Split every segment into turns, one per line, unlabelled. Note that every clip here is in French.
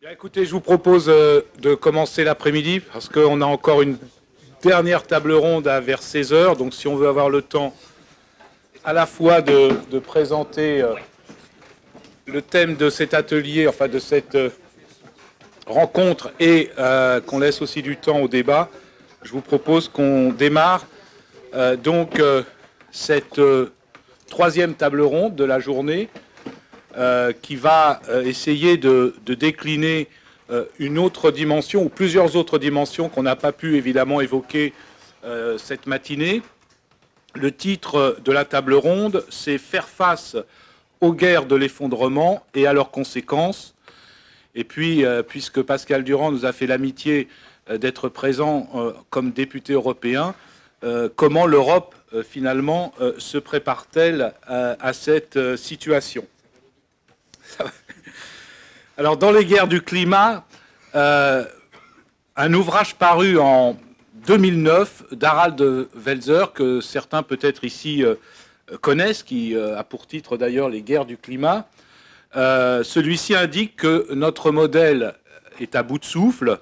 Bien, écoutez, je vous propose de commencer l'après-midi parce qu'on a encore une dernière table ronde vers 16 heures. Donc si on veut avoir le temps à la fois de présenter le thème de cet atelier, enfin de cette rencontre, et qu'on laisse aussi du temps au débat, je vous propose qu'on démarre cette troisième table ronde de la journée qui va essayer de décliner une autre dimension ou plusieurs autres dimensions qu'on n'a pas pu évidemment évoquer cette matinée. Le titre de la table ronde, c'est « Faire face aux guerres de l'effondrement et à leurs conséquences ». Et puis, puisque Pascal Durand nous a fait l'amitié d'être présent comme député européen, comment l'Europe, finalement, se prépare-t-elle à cette situation ? Alors, dans les guerres du climat, un ouvrage paru en 2009 d'Harald Welzer, que certains peut-être ici connaissent, qui a pour titre d'ailleurs Les guerres du climat, celui-ci indique que notre modèle est à bout de souffle,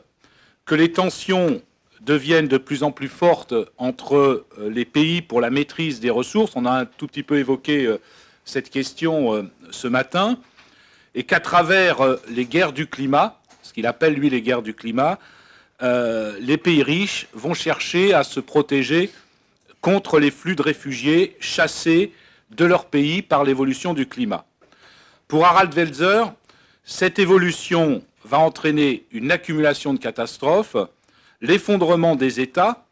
que les tensions deviennent de plus en plus fortes entre les pays pour la maîtrise des ressources. On a un tout petit peu évoqué cette question ce matin. Et qu'à travers les guerres du climat, ce qu'il appelle lui les guerres du climat, les pays riches vont chercher à se protéger contre les flux de réfugiés chassés de leur pays par l'évolution du climat. Pour Harald Welzer, cette évolution va entraîner une accumulation de catastrophes, l'effondrement des États,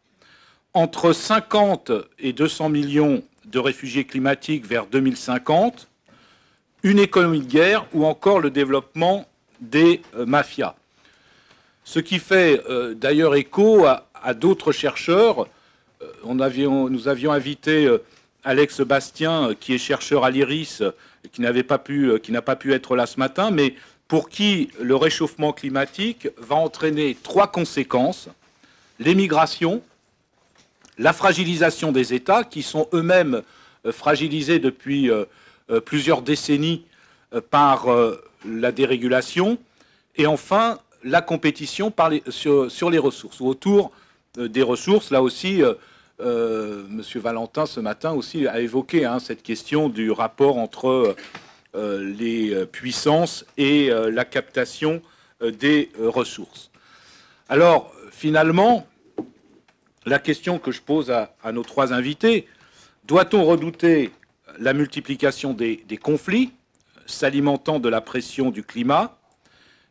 entre 50 et 200 millions de réfugiés climatiques vers 2050, une économie de guerre ou encore le développement des mafias. Ce qui fait d'ailleurs écho à d'autres chercheurs. Nous avions invité Alex Bastien, qui est chercheur à l'IRIS, qui n'a pas pu être là ce matin, mais pour qui le réchauffement climatique va entraîner trois conséquences: l'émigration, la fragilisation des États, qui sont eux-mêmes fragilisés depuis plusieurs décennies par la dérégulation, et enfin la compétition sur les ressources, ou autour des ressources. Là aussi, M. Valentin, ce matin, aussi, a évoqué cette question du rapport entre les puissances et la captation des ressources. Alors, finalement, la question que je pose à nos trois invités: doit-on redouter la multiplication des conflits s'alimentant de la pression du climat?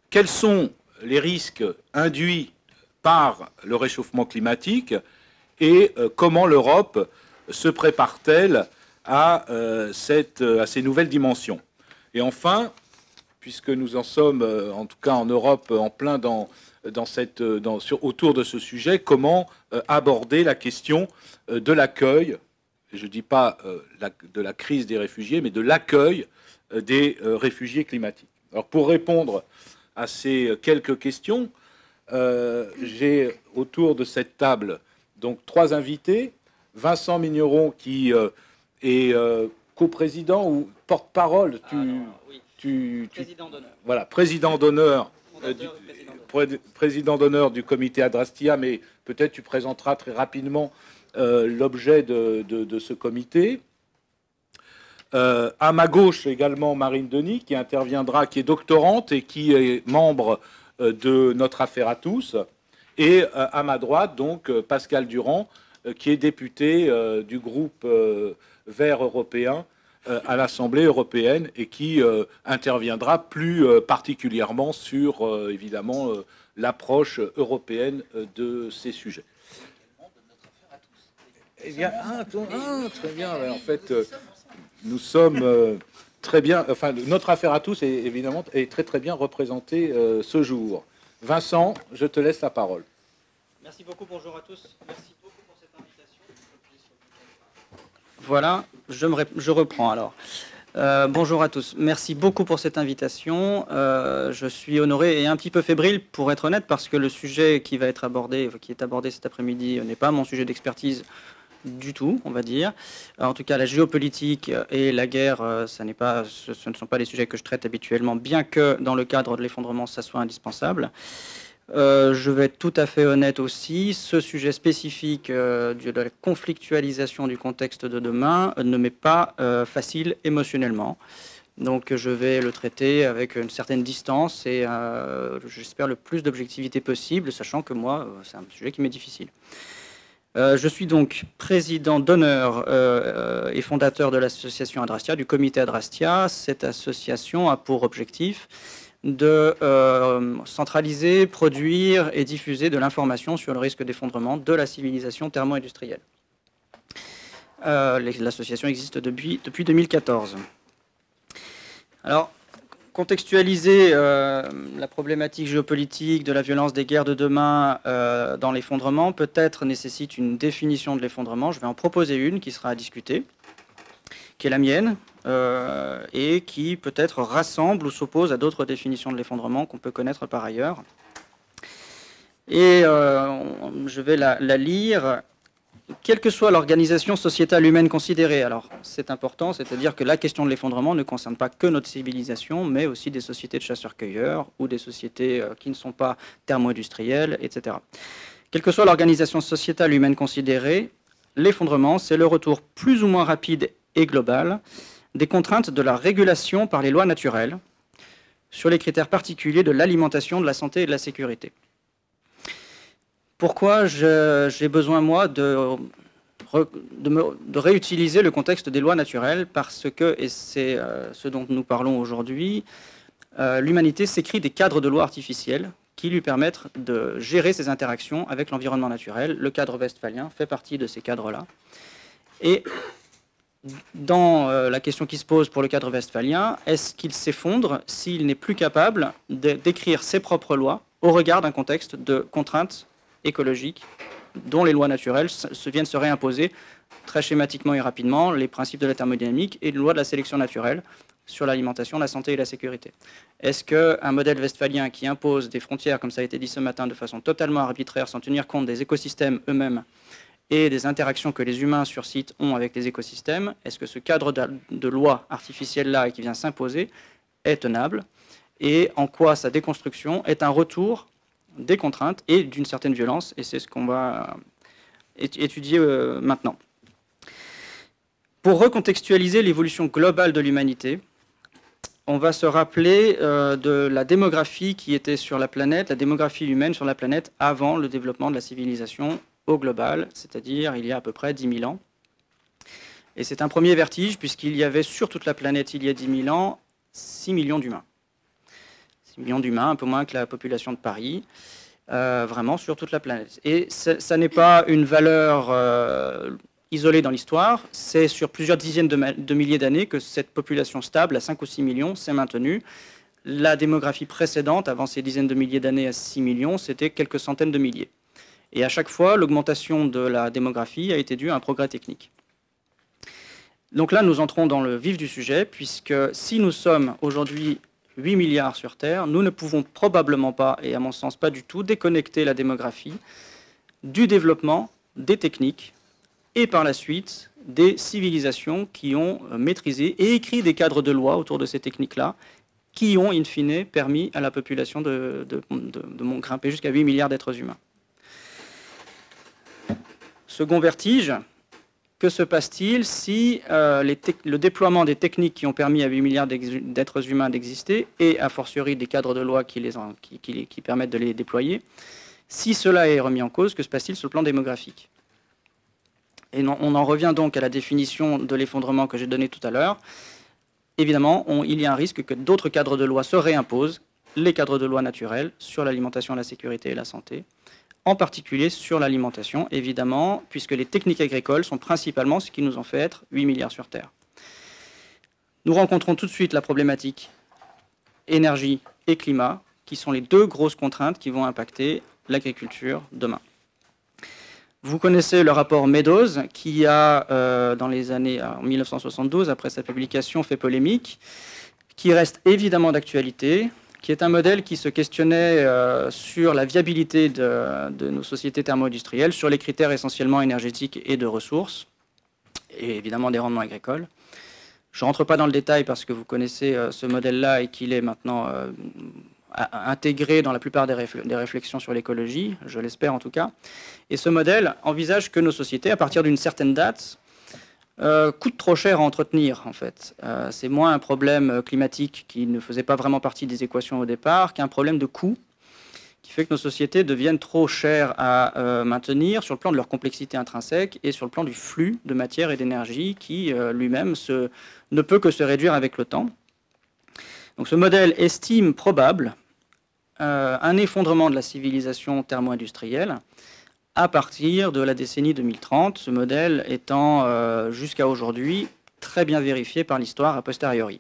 Quels sont les risques induits par le réchauffement climatique? Et comment l'Europe se prépare-t-elle à ces nouvelles dimensions? Et enfin, puisque nous en sommes, en tout cas en Europe, en plein autour de ce sujet, comment aborder la question de l'accueil? Je ne dis pas de la crise des réfugiés, mais de l'accueil des réfugiés climatiques. Alors, pour répondre à ces quelques questions, j'ai autour de cette table donc trois invités. Vincent Migneron, qui est coprésident ou porte-parole.
Président d'honneur.
Voilà, président d'honneur du comité Adrastia, mais peut-être tu présenteras très rapidement l'objet de ce comité. À ma gauche également Marine Denis, qui interviendra, qui est doctorante et qui est membre de Notre Affaire à tous. Et à ma droite, donc, Pascal Durand, qui est député du groupe Vert européen à l'Assemblée européenne et qui interviendra plus particulièrement sur, évidemment, l'approche européenne de ces sujets. Eh bien, très bien. En fait, nous sommes très bien. Enfin, Notre Affaire à tous est évidemment très très bien représentée ce jour. Vincent, je te laisse la parole.
Merci beaucoup. Bonjour à tous. Merci beaucoup pour cette invitation. Voilà, je reprends alors. Bonjour à tous. Merci beaucoup pour cette invitation. Je suis honoré et un petit peu fébrile, pour être honnête, parce que le sujet qui est abordé cet après-midi n'est pas mon sujet d'expertise. du tout, on va dire. En tout cas, la géopolitique et la guerre, ce ne sont pas les sujets que je traite habituellement, bien que dans le cadre de l'effondrement, ça soit indispensable. Je vais être tout à fait honnête aussi, ce sujet spécifique de la conflictualisation du contexte de demain ne m'est pas facile émotionnellement. Donc je vais le traiter avec une certaine distance et j'espère le plus d'objectivité possible, sachant que moi, c'est un sujet qui m'est difficile. Je suis donc président d'honneur et fondateur de l'association Adrastia, du comité Adrastia. Cette association a pour objectif de centraliser, produire et diffuser de l'information sur le risque d'effondrement de la civilisation thermo-industrielle. L'association existe depuis 2014. Alors, contextualiser la problématique géopolitique de la violence des guerres de demain dans l'effondrement peut-être nécessite une définition de l'effondrement. Je vais en proposer une qui sera à discuter, qui est la mienne, et qui peut-être rassemble ou s'oppose à d'autres définitions de l'effondrement qu'on peut connaître par ailleurs. Et je vais la lire. Quelle que soit l'organisation sociétale humaine considérée, alors c'est important, c'est-à-dire que la question de l'effondrement ne concerne pas que notre civilisation, mais aussi des sociétés de chasseurs-cueilleurs ou des sociétés qui ne sont pas thermo-industrielles, etc. Quelle que soit l'organisation sociétale humaine considérée, l'effondrement, c'est le retour plus ou moins rapide et global des contraintes de la régulation par les lois naturelles sur les critères particuliers de l'alimentation, de la santé et de la sécurité. Pourquoi j'ai besoin, moi, de réutiliser le contexte des lois naturelles? Parce que, et c'est ce dont nous parlons aujourd'hui, l'humanité s'écrit des cadres de lois artificiels qui lui permettent de gérer ses interactions avec l'environnement naturel. Le cadre westphalien fait partie de ces cadres-là. Et dans la question qui se pose pour le cadre westphalien, est-ce qu'il s'effondre s'il n'est plus capable d'écrire ses propres lois au regard d'un contexte de contraintes écologiques dont les lois naturelles viennent se réimposer très schématiquement et rapidement, les principes de la thermodynamique et les lois de la sélection naturelle sur l'alimentation, la santé et la sécurité. Est-ce qu'un modèle westphalien qui impose des frontières, comme ça a été dit ce matin, de façon totalement arbitraire, sans tenir compte des écosystèmes eux-mêmes et des interactions que les humains sur site ont avec les écosystèmes, est-ce que ce cadre de loi artificielle-là qui vient s'imposer est tenable? Et en quoi sa déconstruction est un retour des contraintes et d'une certaine violence, et c'est ce qu'on va étudier maintenant. Pour recontextualiser l'évolution globale de l'humanité, on va se rappeler de la démographie qui était sur la planète, la démographie humaine sur la planète avant le développement de la civilisation au global, c'est-à-dire il y a à peu près 10 000 ans. Et c'est un premier vertige, puisqu'il y avait sur toute la planète, il y a 10 000 ans, 6 millions d'humains. 6 millions d'humains, un peu moins que la population de Paris, vraiment sur toute la planète. Et ça n'est pas une valeur isolée dans l'histoire, c'est sur plusieurs dizaines de milliers d'années que cette population stable, à 5 ou 6 millions, s'est maintenue. La démographie précédente, avant ces dizaines de milliers d'années à 6 millions, c'était quelques centaines de milliers. Et à chaque fois, l'augmentation de la démographie a été due à un progrès technique. Donc là, nous entrons dans le vif du sujet, puisque si nous sommes aujourd'hui 8 milliards sur Terre, nous ne pouvons probablement pas, et à mon sens pas du tout, déconnecter la démographie du développement des techniques et par la suite des civilisations qui ont maîtrisé et écrit des cadres de loi autour de ces techniques-là, qui ont in fine permis à la population de grimper jusqu'à 8 milliards d'êtres humains. Second vertige, que se passe-t-il si le déploiement des techniques qui ont permis à 8 milliards d'êtres humains d'exister, et a fortiori des cadres de loi qui permettent de les déployer, si cela est remis en cause, que se passe-t-il sur le plan démographique? Et on en revient donc à la définition de l'effondrement que j'ai donnée tout à l'heure. Évidemment, il y a un risque que d'autres cadres de loi se réimposent, les cadres de loi naturels, sur l'alimentation, la sécurité et la santé, en particulier sur l'alimentation, évidemment, puisque les techniques agricoles sont principalement ce qui nous en fait être 8 milliards sur Terre. Nous rencontrons tout de suite la problématique énergie et climat, qui sont les deux grosses contraintes qui vont impacter l'agriculture demain. Vous connaissez le rapport Meadows, qui a, dans les années en 1972, après sa publication, fait polémique, qui reste évidemment d'actualité, qui est un modèle qui se questionnait sur la viabilité de nos sociétés thermo-industrielles, sur les critères essentiellement énergétiques et de ressources, et évidemment des rendements agricoles. Je ne rentre pas dans le détail parce que vous connaissez ce modèle-là et qu'il est maintenant intégré dans la plupart des réflexions sur l'écologie, je l'espère en tout cas. Et ce modèle envisage que nos sociétés, à partir d'une certaine date, coûtent trop cher à entretenir, en fait. C'est moins un problème climatique qui ne faisait pas vraiment partie des équations au départ qu'un problème de coût qui fait que nos sociétés deviennent trop chères à maintenir sur le plan de leur complexité intrinsèque et sur le plan du flux de matière et d'énergie qui lui-même ne peut que se réduire avec le temps. Donc ce modèle estime probable un effondrement de la civilisation thermo-industrielle à partir de la décennie 2030, ce modèle étant jusqu'à aujourd'hui très bien vérifié par l'histoire a posteriori.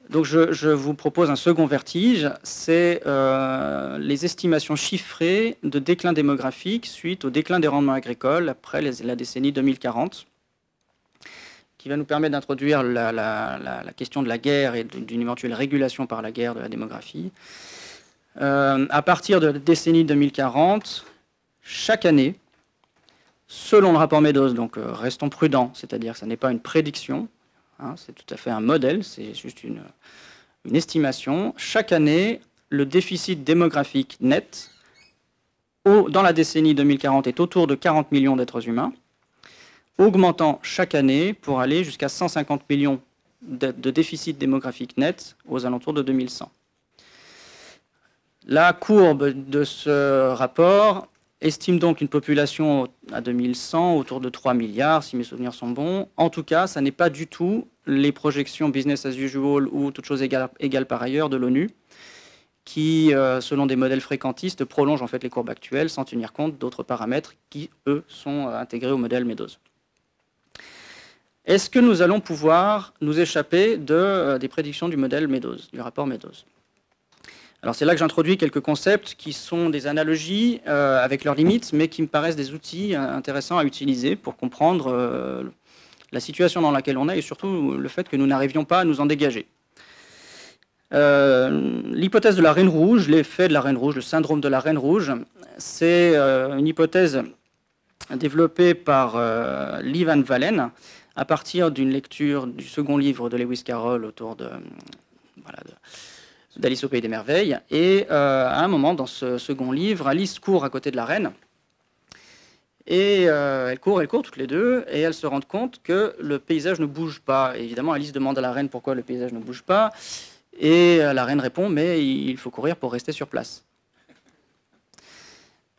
Donc je vous propose un second vertige, c'est les estimations chiffrées de déclin démographique suite au déclin des rendements agricoles après la décennie 2040, qui va nous permettre d'introduire la question de la guerre et d'une éventuelle régulation par la guerre de la démographie. À partir de la décennie 2040, chaque année, selon le rapport Meadows, donc restons prudents, c'est-à-dire que ce n'est pas une prédiction, hein, c'est tout à fait un modèle, c'est juste une estimation. Chaque année, le déficit démographique net dans la décennie 2040 est autour de 40 millions d'êtres humains, augmentant chaque année pour aller jusqu'à 150 millions de déficit démographique net aux alentours de 2100. La courbe de ce rapport estime donc une population à 2100 autour de 3 milliards, si mes souvenirs sont bons. En tout cas, ça n'est pas du tout les projections business as usual ou toute chose égale par ailleurs de l'ONU, qui, selon des modèles fréquentistes, prolongent en fait les courbes actuelles sans tenir compte d'autres paramètres qui, eux, sont intégrés au modèle Meadows. Est-ce que nous allons pouvoir nous échapper des prédictions du modèle Meadows, du rapport Meadows? Alors c'est là que j'introduis quelques concepts qui sont des analogies avec leurs limites, mais qui me paraissent des outils intéressants à utiliser pour comprendre la situation dans laquelle on est et surtout le fait que nous n'arrivions pas à nous en dégager. L'hypothèse de la reine rouge, l'effet de la reine rouge, le syndrome de la reine rouge, c'est une hypothèse développée par Lee Van Valen à partir d'une lecture du second livre de Lewis Carroll autour d'Alice au Pays des Merveilles. Et à un moment, dans ce second livre, Alice court à côté de la reine. Et elles courent toutes les deux, et elles se rendent compte que le paysage ne bouge pas. Et évidemment, Alice demande à la reine pourquoi le paysage ne bouge pas. Et la reine répond, mais il faut courir pour rester sur place.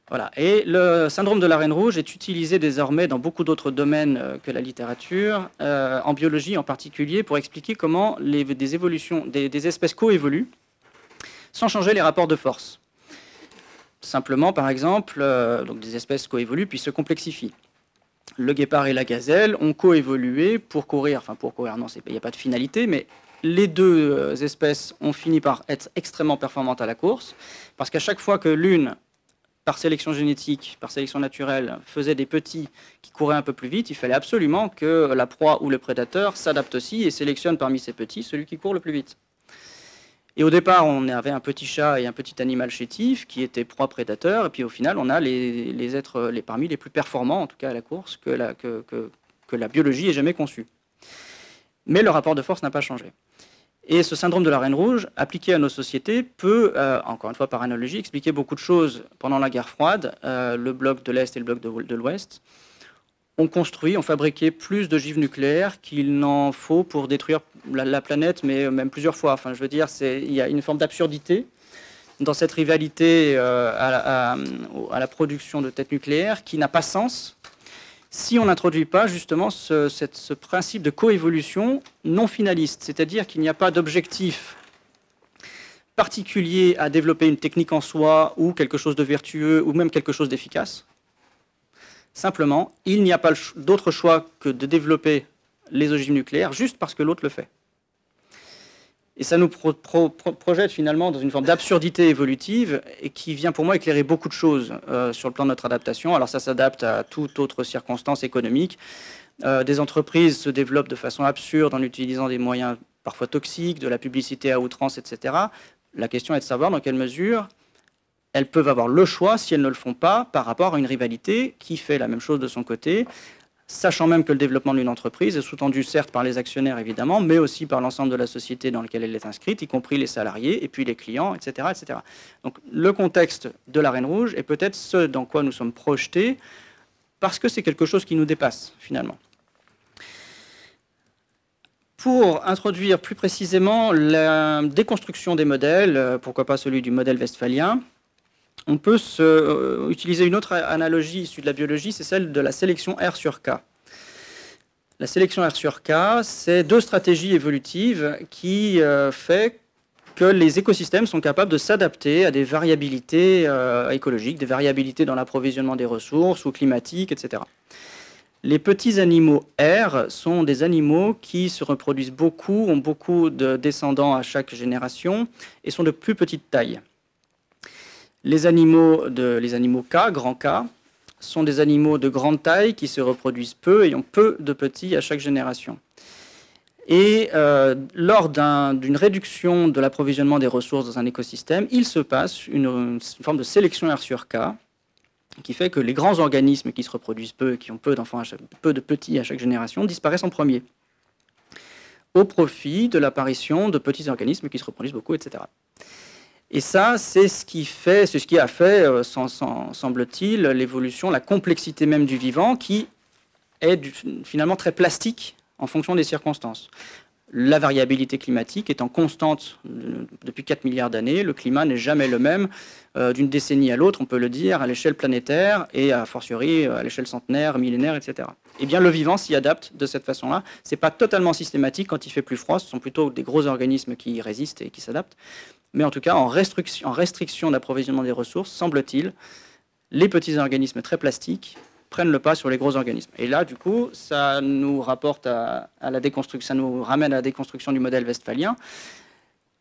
Voilà. Et le syndrome de la reine rouge est utilisé désormais dans beaucoup d'autres domaines que la littérature, en biologie en particulier, pour expliquer comment des espèces coévoluent sans changer les rapports de force. Simplement, par exemple, donc des espèces coévoluent puis se complexifient. Le guépard et la gazelle ont coévolué pour courir, non, il n'y a pas de finalité, mais les deux espèces ont fini par être extrêmement performantes à la course, parce qu'à chaque fois que l'une, par sélection génétique, par sélection naturelle, faisait des petits qui couraient un peu plus vite, il fallait absolument que la proie ou le prédateur s'adapte aussi et sélectionne parmi ces petits celui qui court le plus vite. Et au départ, on avait un petit chat et un petit animal chétif qui étaient proie-prédateur, et puis au final, on a les êtres parmi les plus performants, en tout cas à la course, que la biologie ait jamais conçu. Mais le rapport de force n'a pas changé. Et ce syndrome de la reine rouge, appliqué à nos sociétés, peut, encore une fois par analogie, expliquer beaucoup de choses. Pendant la guerre froide, le bloc de l'Est et le bloc de l'Ouest ont fabriqué plus d'ogives nucléaires qu'il n'en faut pour détruire la planète, mais même plusieurs fois. Enfin, je veux dire, il y a une forme d'absurdité dans cette rivalité à la production de têtes nucléaires qui n'a pas sens si on n'introduit pas justement ce principe de coévolution non finaliste, c'est-à-dire qu'il n'y a pas d'objectif particulier à développer une technique en soi ou quelque chose de vertueux ou même quelque chose d'efficace. Simplement, il n'y a pas d'autre choix que de développer les ogives nucléaires juste parce que l'autre le fait. Et ça nous projette finalement dans une forme d'absurdité évolutive et qui vient pour moi éclairer beaucoup de choses sur le plan de notre adaptation. Alors ça s'adapte à toute autre circonstance économique. Des entreprises se développent de façon absurde en utilisant des moyens parfois toxiques, de la publicité à outrance, etc. La question est de savoir dans quelle mesure elles peuvent avoir le choix, si elles ne le font pas, par rapport à une rivalité qui fait la même chose de son côté, sachant même que le développement d'une entreprise est sous-tendu certes par les actionnaires évidemment, mais aussi par l'ensemble de la société dans laquelle elle est inscrite, y compris les salariés et puis les clients, etc., etc. Donc le contexte de la Reine Rouge est peut-être ce dans quoi nous sommes projetés, parce que c'est quelque chose qui nous dépasse finalement. Pour introduire plus précisément la déconstruction des modèles, pourquoi pas celui du modèle westphalien, on peut utiliser une autre analogie issue de la biologie, c'est celle de la sélection R sur K. La sélection R sur K, c'est deux stratégies évolutives qui fait que les écosystèmes sont capables de s'adapter à des variabilités écologiques, des variabilités dans l'approvisionnement des ressources ou climatiques, etc. Les petits animaux R sont des animaux qui se reproduisent beaucoup, ont beaucoup de descendants à chaque génération et sont de plus petite taille. Les animaux K, grand K, sont des animaux de grande taille qui se reproduisent peu et ont peu de petits à chaque génération. Et lors d'une réduction de l'approvisionnement des ressources dans un écosystème, il se passe une forme de sélection R sur K qui fait que les grands organismes qui se reproduisent peu et qui ont peu d'enfants, peu de petits à chaque génération, disparaissent en premier, au profit de l'apparition de petits organismes qui se reproduisent beaucoup, etc. Et ça, c'est ce qui a fait, semble-t-il, l'évolution, la complexité même du vivant, qui est finalement très plastique en fonction des circonstances. La variabilité climatique étant constante depuis 4 milliards d'années, le climat n'est jamais le même d'une décennie à l'autre, on peut le dire, à l'échelle planétaire et a fortiori à l'échelle centenaire, millénaire, etc. Eh bien, le vivant s'y adapte de cette façon-là. Ce n'est pas totalement systématique quand il fait plus froid, ce sont plutôt des gros organismes qui résistent et qui s'adaptent. Mais en tout cas, en restriction d'approvisionnement des ressources, semble-t-il, les petits organismes très plastiques prennent le pas sur les gros organismes. Et là, du coup, ça nous rapporte à la déconstruction, ça nous ramène à la déconstruction du modèle westphalien.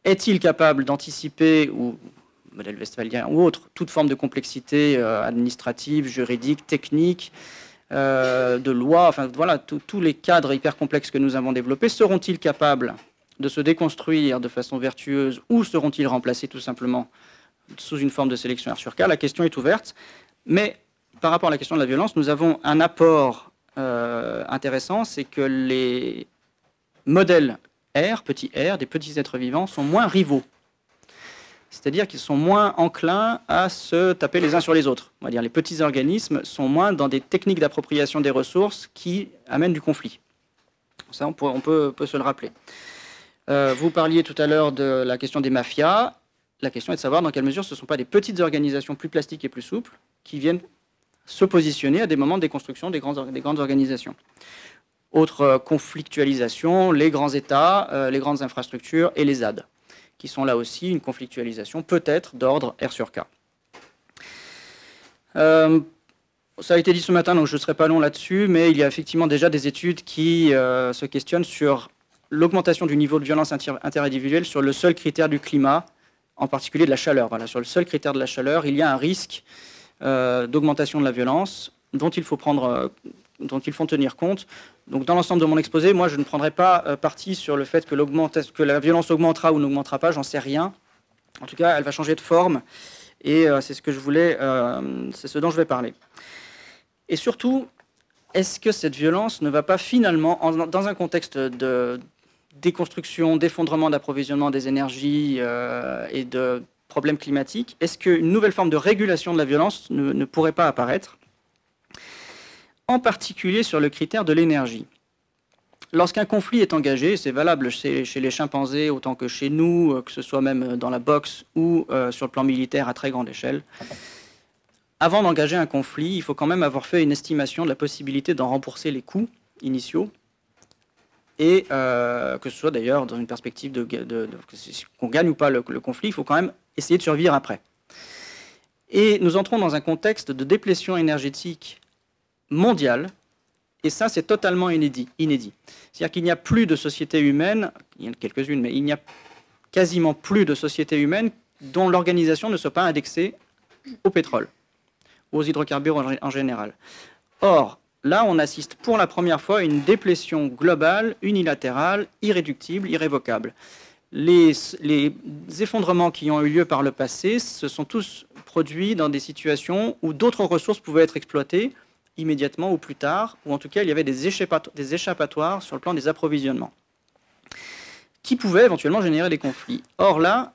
Est-il capable d'anticiper, ou modèle westphalien ou autre, toute forme de complexité administrative, juridique, technique, de loi, enfin voilà, tous les cadres hyper complexes que nous avons développés, seront-ils capables de se déconstruire de façon vertueuse ou seront-ils remplacés tout simplement sous une forme de sélection R sur K? La question est ouverte, mais par rapport à la question de la violence, nous avons un apport intéressant, c'est que les modèles R, petits R, des petits êtres vivants, sont moins rivaux. C'est-à-dire qu'ils sont moins enclins à se taper les uns sur les autres. On va dire les petits organismes sont moins dans des techniques d'appropriation des ressources qui amènent du conflit. Ça, on peut se le rappeler. Vous parliez tout à l'heure de la question des mafias. La question est de savoir dans quelle mesure ce ne sont pas des petites organisations plus plastiques et plus souples qui viennent se positionner à des moments de déconstruction des grandes organisations. Autre conflictualisation, les grands États, les grandes infrastructures et les ZAD, qui sont là aussi une conflictualisation peut-être d'ordre R sur K. Ça a été dit ce matin, donc je ne serai pas long là-dessus, mais il y a effectivement déjà des études qui se questionnent sur l'augmentation du niveau de violence interindividuelle sur le seul critère du climat, en particulier de la chaleur. Voilà, sur le seul critère de la chaleur, il y a un risque d'augmentation de la violence dont il faut tenir compte. Donc, dans l'ensemble de mon exposé, moi, je ne prendrai pas parti sur le fait que la violence augmentera ou n'augmentera pas, j'en sais rien. En tout cas, elle va changer de forme, et c'est ce que je voulais, c'est ce dont je vais parler. Et surtout, est-ce que cette violence ne va pas finalement, dans un contexte de déconstruction, d'effondrement d'approvisionnement des énergies et de problèmes climatiques, est-ce qu'une nouvelle forme de régulation de la violence ne pourrait pas apparaître, en particulier sur le critère de l'énergie? Lorsqu'un conflit est engagé, c'est valable chez les chimpanzés autant que chez nous, que ce soit même dans la boxe ou sur le plan militaire à très grande échelle, avant d'engager un conflit, il faut quand même avoir fait une estimation de la possibilité d'en rembourser les coûts initiaux, et que ce soit d'ailleurs dans une perspective qu'on gagne ou pas le conflit, il faut quand même essayer de survivre après. Et nous entrons dans un contexte de déplétion énergétique mondiale, et ça c'est totalement inédit. C'est-à-dire qu'il n'y a plus de sociétés humaines, il y en a quelques-unes, mais il n'y a quasiment plus de sociétés humaines dont l'organisation ne soit pas indexée au pétrole, aux hydrocarbures en général. Or, là, on assiste pour la première fois à une déplétion globale, unilatérale, irréductible, irrévocable. Les effondrements qui ont eu lieu par le passé se sont tous produits dans des situations où d'autres ressources pouvaient être exploitées immédiatement ou plus tard, ou en tout cas il y avait des échappatoires sur le plan des approvisionnements, qui pouvaient éventuellement générer des conflits. Or là,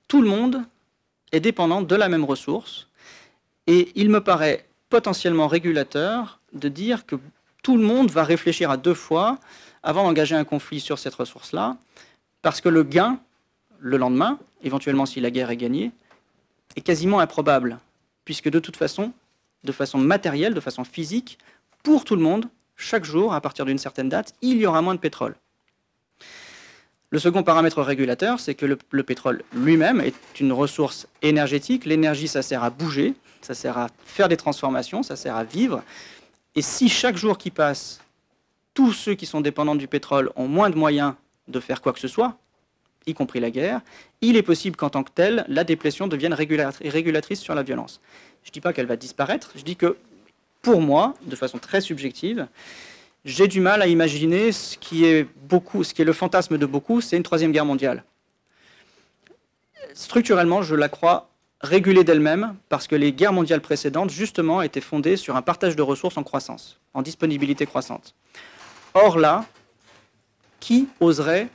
tout le monde est dépendant de la même ressource, et il me paraît potentiellement régulateur de dire que tout le monde va réfléchir à 2 fois avant d'engager un conflit sur cette ressource-là, parce que le gain, le lendemain, éventuellement si la guerre est gagnée, est quasiment improbable, puisque de toute façon, de façon matérielle, de façon physique, pour tout le monde, chaque jour, à partir d'une certaine date, il y aura moins de pétrole. Le second paramètre régulateur, c'est que le pétrole lui-même est une ressource énergétique. L'énergie, ça sert à bouger, ça sert à faire des transformations, ça sert à vivre. Et si chaque jour qui passe, tous ceux qui sont dépendants du pétrole ont moins de moyens de faire quoi que ce soit, y compris la guerre, il est possible qu'en tant que telle, la déplétion devienne régulatrice sur la violence. Je ne dis pas qu'elle va disparaître, je dis que, pour moi, de façon très subjective, j'ai du mal à imaginer ce qui est le fantasme de beaucoup, c'est une 3e guerre mondiale. Structurellement, je la crois régulée d'elle-même, parce que les guerres mondiales précédentes, justement, étaient fondées sur un partage de ressources en croissance, en disponibilité croissante. Or là, qui oserait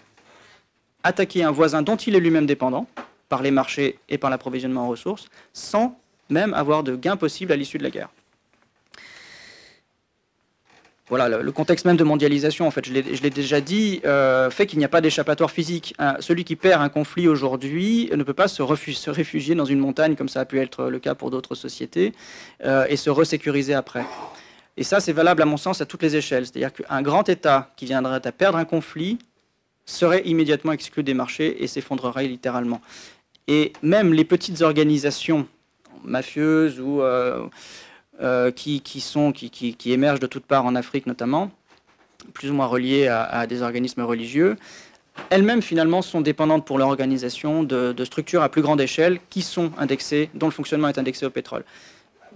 attaquer un voisin dont il est lui-même dépendant, par les marchés et par l'approvisionnement en ressources, sans même avoir de gain possible à l'issue de la guerre? Voilà, le contexte même de mondialisation, en fait, je l'ai déjà dit, fait qu'il n'y a pas d'échappatoire physique. Celui qui perd un conflit aujourd'hui ne peut pas se réfugier dans une montagne, comme ça a pu être le cas pour d'autres sociétés, et se resécuriser après. Et ça, c'est valable, à mon sens, à toutes les échelles. C'est-à-dire qu'un grand État qui viendrait à perdre un conflit serait immédiatement exclu des marchés et s'effondrerait littéralement. Et même les petites organisations mafieuses ou qui émergent de toutes parts en Afrique notamment, plus ou moins reliées à des organismes religieux, elles-mêmes finalement sont dépendantes pour leur organisation de structures à plus grande échelle qui sont indexées, dont le fonctionnement est indexé au pétrole.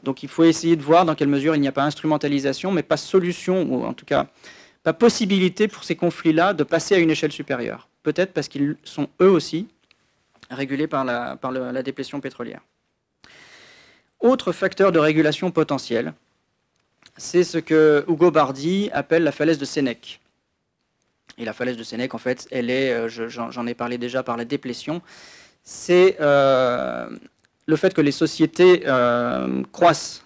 Donc il faut essayer de voir dans quelle mesure il n'y a pas instrumentalisation, mais pas solution, ou en tout cas pas possibilité pour ces conflits-là de passer à une échelle supérieure. Peut-être parce qu'ils sont eux aussi régulés par la déplétion pétrolière. Autre facteur de régulation potentiel, c'est ce que Ugo Bardi appelle la falaise de Sénèque. Et la falaise de Sénèque, en fait, elle est, j'en ai parlé déjà par la déplétion, c'est le fait que les sociétés croissent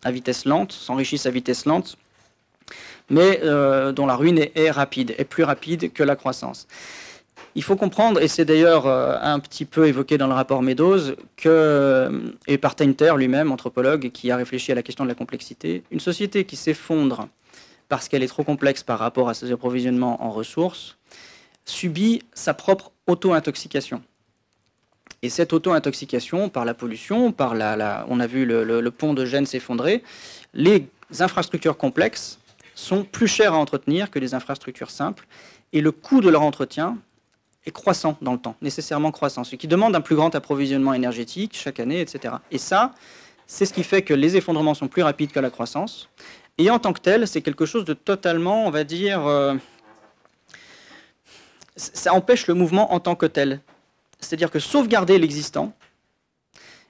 à vitesse lente, s'enrichissent à vitesse lente, mais dont la ruine est rapide, est plus rapide que la croissance. Il faut comprendre, et c'est d'ailleurs un petit peu évoqué dans le rapport Meadows, et par Tainter lui-même, anthropologue, qui a réfléchi à la question de la complexité, une société qui s'effondre parce qu'elle est trop complexe par rapport à ses approvisionnements en ressources, subit sa propre auto-intoxication. Et cette auto-intoxication, par la pollution, on a vu le pont de Gênes s'effondrer, les infrastructures complexes sont plus chères à entretenir que les infrastructures simples, et le coût de leur entretien est croissant dans le temps, nécessairement croissant, ce qui demande un plus grand approvisionnement énergétique chaque année, etc. Et ça, c'est ce qui fait que les effondrements sont plus rapides que la croissance. Et en tant que tel, c'est quelque chose de totalement, on va dire, ça empêche le mouvement en tant que tel. C'est-à-dire que sauvegarder l'existant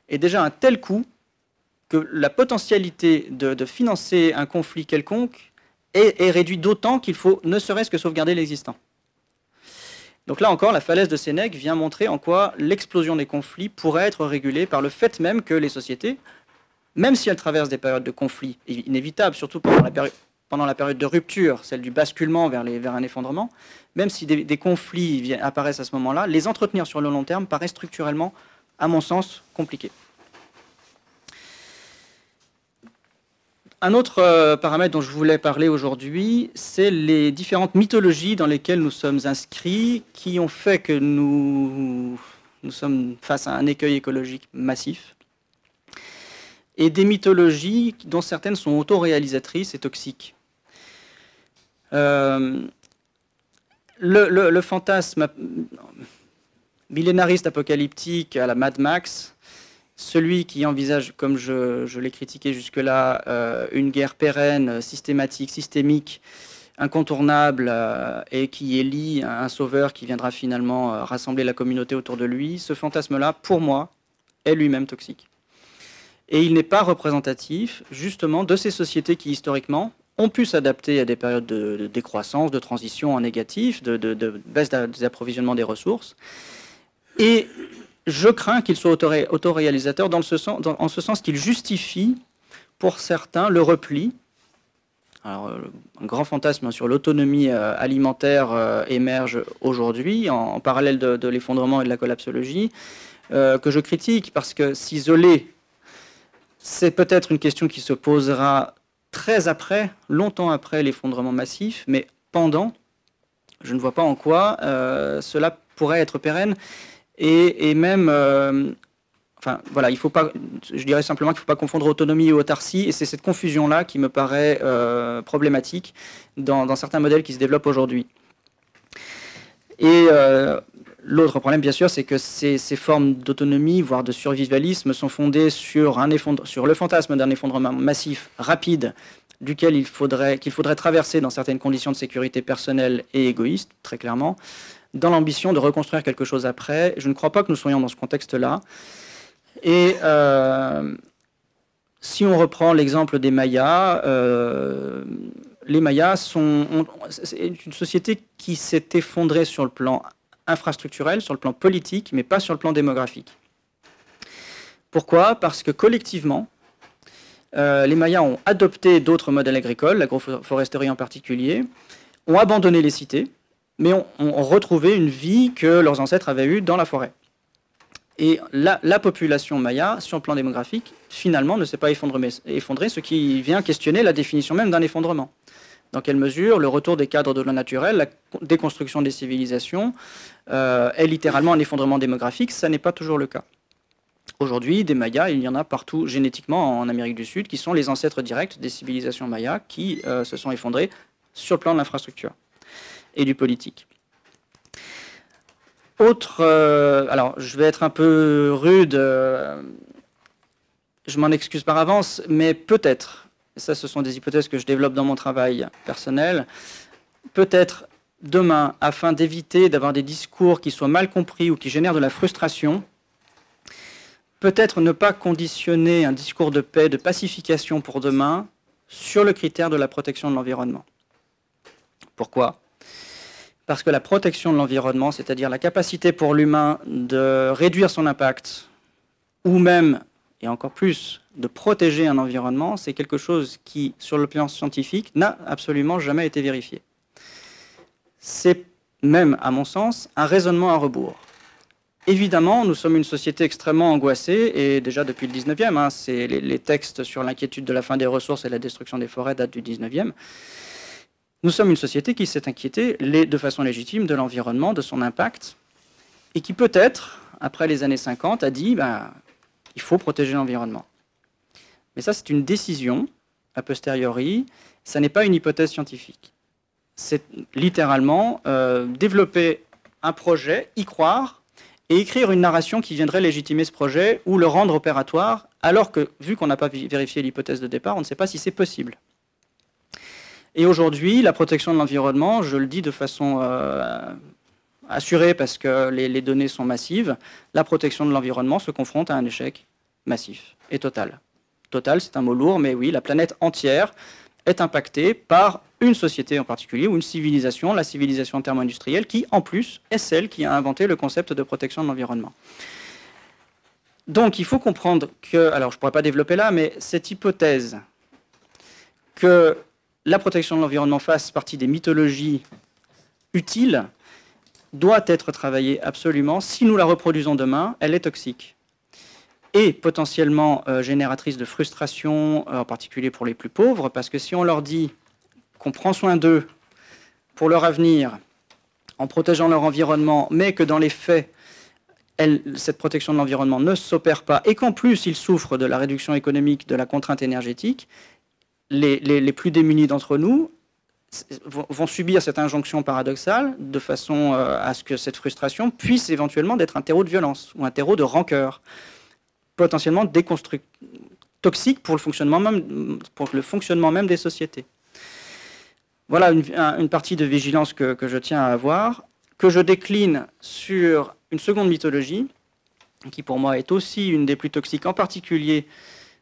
est déjà un tel coût que la potentialité de financer un conflit quelconque est réduite d'autant qu'il faut ne serait-ce que sauvegarder l'existant. Donc là encore, la falaise de Sénèque vient montrer en quoi l'explosion des conflits pourrait être régulée par le fait même que les sociétés, même si elles traversent des périodes de conflits inévitables, surtout pendant la période de rupture, celle du basculement vers un effondrement, même si des conflits apparaissent à ce moment-là, les entretenir sur le long terme paraît structurellement, à mon sens, compliqué. Un autre paramètre dont je voulais parler aujourd'hui, c'est les différentes mythologies dans lesquelles nous sommes inscrits, qui ont fait que nous sommes face à un écueil écologique massif, et des mythologies dont certaines sont autoréalisatrices et toxiques. Le fantasme millénariste apocalyptique à la Mad Max celui qui envisage, comme je l'ai critiqué jusque-là, une guerre pérenne, systématique, systémique, incontournable, et qui élit un sauveur qui viendra finalement rassembler la communauté autour de lui, ce fantasme-là, pour moi, est lui-même toxique. Et il n'est pas représentatif, justement, de ces sociétés qui, historiquement, ont pu s'adapter à des périodes de décroissance, de transition en négatif, de baisse des approvisionnements des ressources. Et je crains qu'il soit autoréalisateur en ce sens qu'il justifie, pour certains, le repli. Alors, un grand fantasme sur l'autonomie alimentaire émerge aujourd'hui, en parallèle de l'effondrement et de la collapsologie, que je critique, parce que s'isoler, c'est peut-être une question qui se posera très après, longtemps après l'effondrement massif, mais pendant, je ne vois pas en quoi cela pourrait être pérenne. Et même, enfin voilà, il faut pas, je dirais simplement qu'il ne faut pas confondre autonomie et autarcie, et c'est cette confusion-là qui me paraît problématique dans certains modèles qui se développent aujourd'hui. Et l'autre problème, bien sûr, c'est que ces formes d'autonomie, voire de survivalisme, sont fondées sur le fantasme d'un effondrement massif rapide, duquel qu'il faudrait traverser dans certaines conditions de sécurité personnelle et égoïste, très clairement, dans l'ambition de reconstruire quelque chose après. Je ne crois pas que nous soyons dans ce contexte-là. Et si on reprend l'exemple des Mayas, les Mayas c'est une société qui s'est effondrée sur le plan infrastructurel, sur le plan politique, mais pas sur le plan démographique. Pourquoi? Parce que collectivement, les Mayas ont adopté d'autres modèles agricoles, l'agroforesterie en particulier, ont abandonné les cités, mais ont retrouvé une vie que leurs ancêtres avaient eue dans la forêt. Et la population maya, sur le plan démographique, finalement ne s'est pas effondrée, ce qui vient questionner la définition même d'un effondrement. Dans quelle mesure le retour des cadres de l'eau naturelle, la déconstruction des civilisations, est littéralement un effondrement démographique? Ça n'est pas toujours le cas. Aujourd'hui, des Mayas, il y en a partout génétiquement en Amérique du Sud, qui sont les ancêtres directs des civilisations mayas qui se sont effondrées sur le plan de l'infrastructure et du politique. Alors je vais être un peu rude, je m'en excuse par avance, mais peut-être, ça ce sont des hypothèses que je développe dans mon travail personnel, peut-être demain, afin d'éviter d'avoir des discours qui soient mal compris ou qui génèrent de la frustration, peut-être ne pas conditionner un discours de paix, de pacification pour demain, sur le critère de la protection de l'environnement. Pourquoi ? Parce que la protection de l'environnement, c'est-à-dire la capacité pour l'humain de réduire son impact, ou même, et encore plus, de protéger un environnement, c'est quelque chose qui, sur le plan scientifique, n'a absolument jamais été vérifié. C'est même, à mon sens, un raisonnement à rebours. Évidemment, nous sommes une société extrêmement angoissée, et déjà depuis le 19e, les textes sur l'inquiétude de la fin des ressources et la destruction des forêts datent du 19e. Nous sommes une société qui s'est inquiétée de façon légitime de l'environnement, de son impact, et qui peut-être, après les années 50, a dit il faut protéger l'environnement. Mais ça, c'est une décision a posteriori, ça n'est pas une hypothèse scientifique. C'est littéralement développer un projet, y croire, et écrire une narration qui viendrait légitimer ce projet ou le rendre opératoire, alors que, vu qu'on n'a pas vérifié l'hypothèse de départ, on ne sait pas si c'est possible. Et aujourd'hui, la protection de l'environnement, je le dis de façon assurée parce que les données sont massives, la protection de l'environnement se confronte à un échec massif et total. Total, c'est un mot lourd, mais oui, la planète entière est impactée par une société en particulier ou une civilisation, la civilisation thermo-industrielle, qui en plus est celle qui a inventé le concept de protection de l'environnement. Donc il faut comprendre que, alors je ne pourrais pas développer là, mais cette hypothèse que la protection de l'environnement fasse partie des mythologies utiles doit être travaillée absolument. Si nous la reproduisons demain, elle est toxique et potentiellement génératrice de frustration, en particulier pour les plus pauvres, parce que si on leur dit qu'on prend soin d'eux pour leur avenir, en protégeant leur environnement, mais que dans les faits, cette protection de l'environnement ne s'opère pas, et qu'en plus ils souffrent de la réduction économique, de la contrainte énergétique, les plus démunis d'entre nous vont subir cette injonction paradoxale de façon à ce que cette frustration puisse éventuellement être un terreau de violence ou un terreau de rancœur. potentiellement toxiques pour le fonctionnement même des sociétés. Voilà une partie de vigilance que je tiens à avoir, que je décline sur une seconde mythologie, qui pour moi est aussi une des plus toxiques, en particulier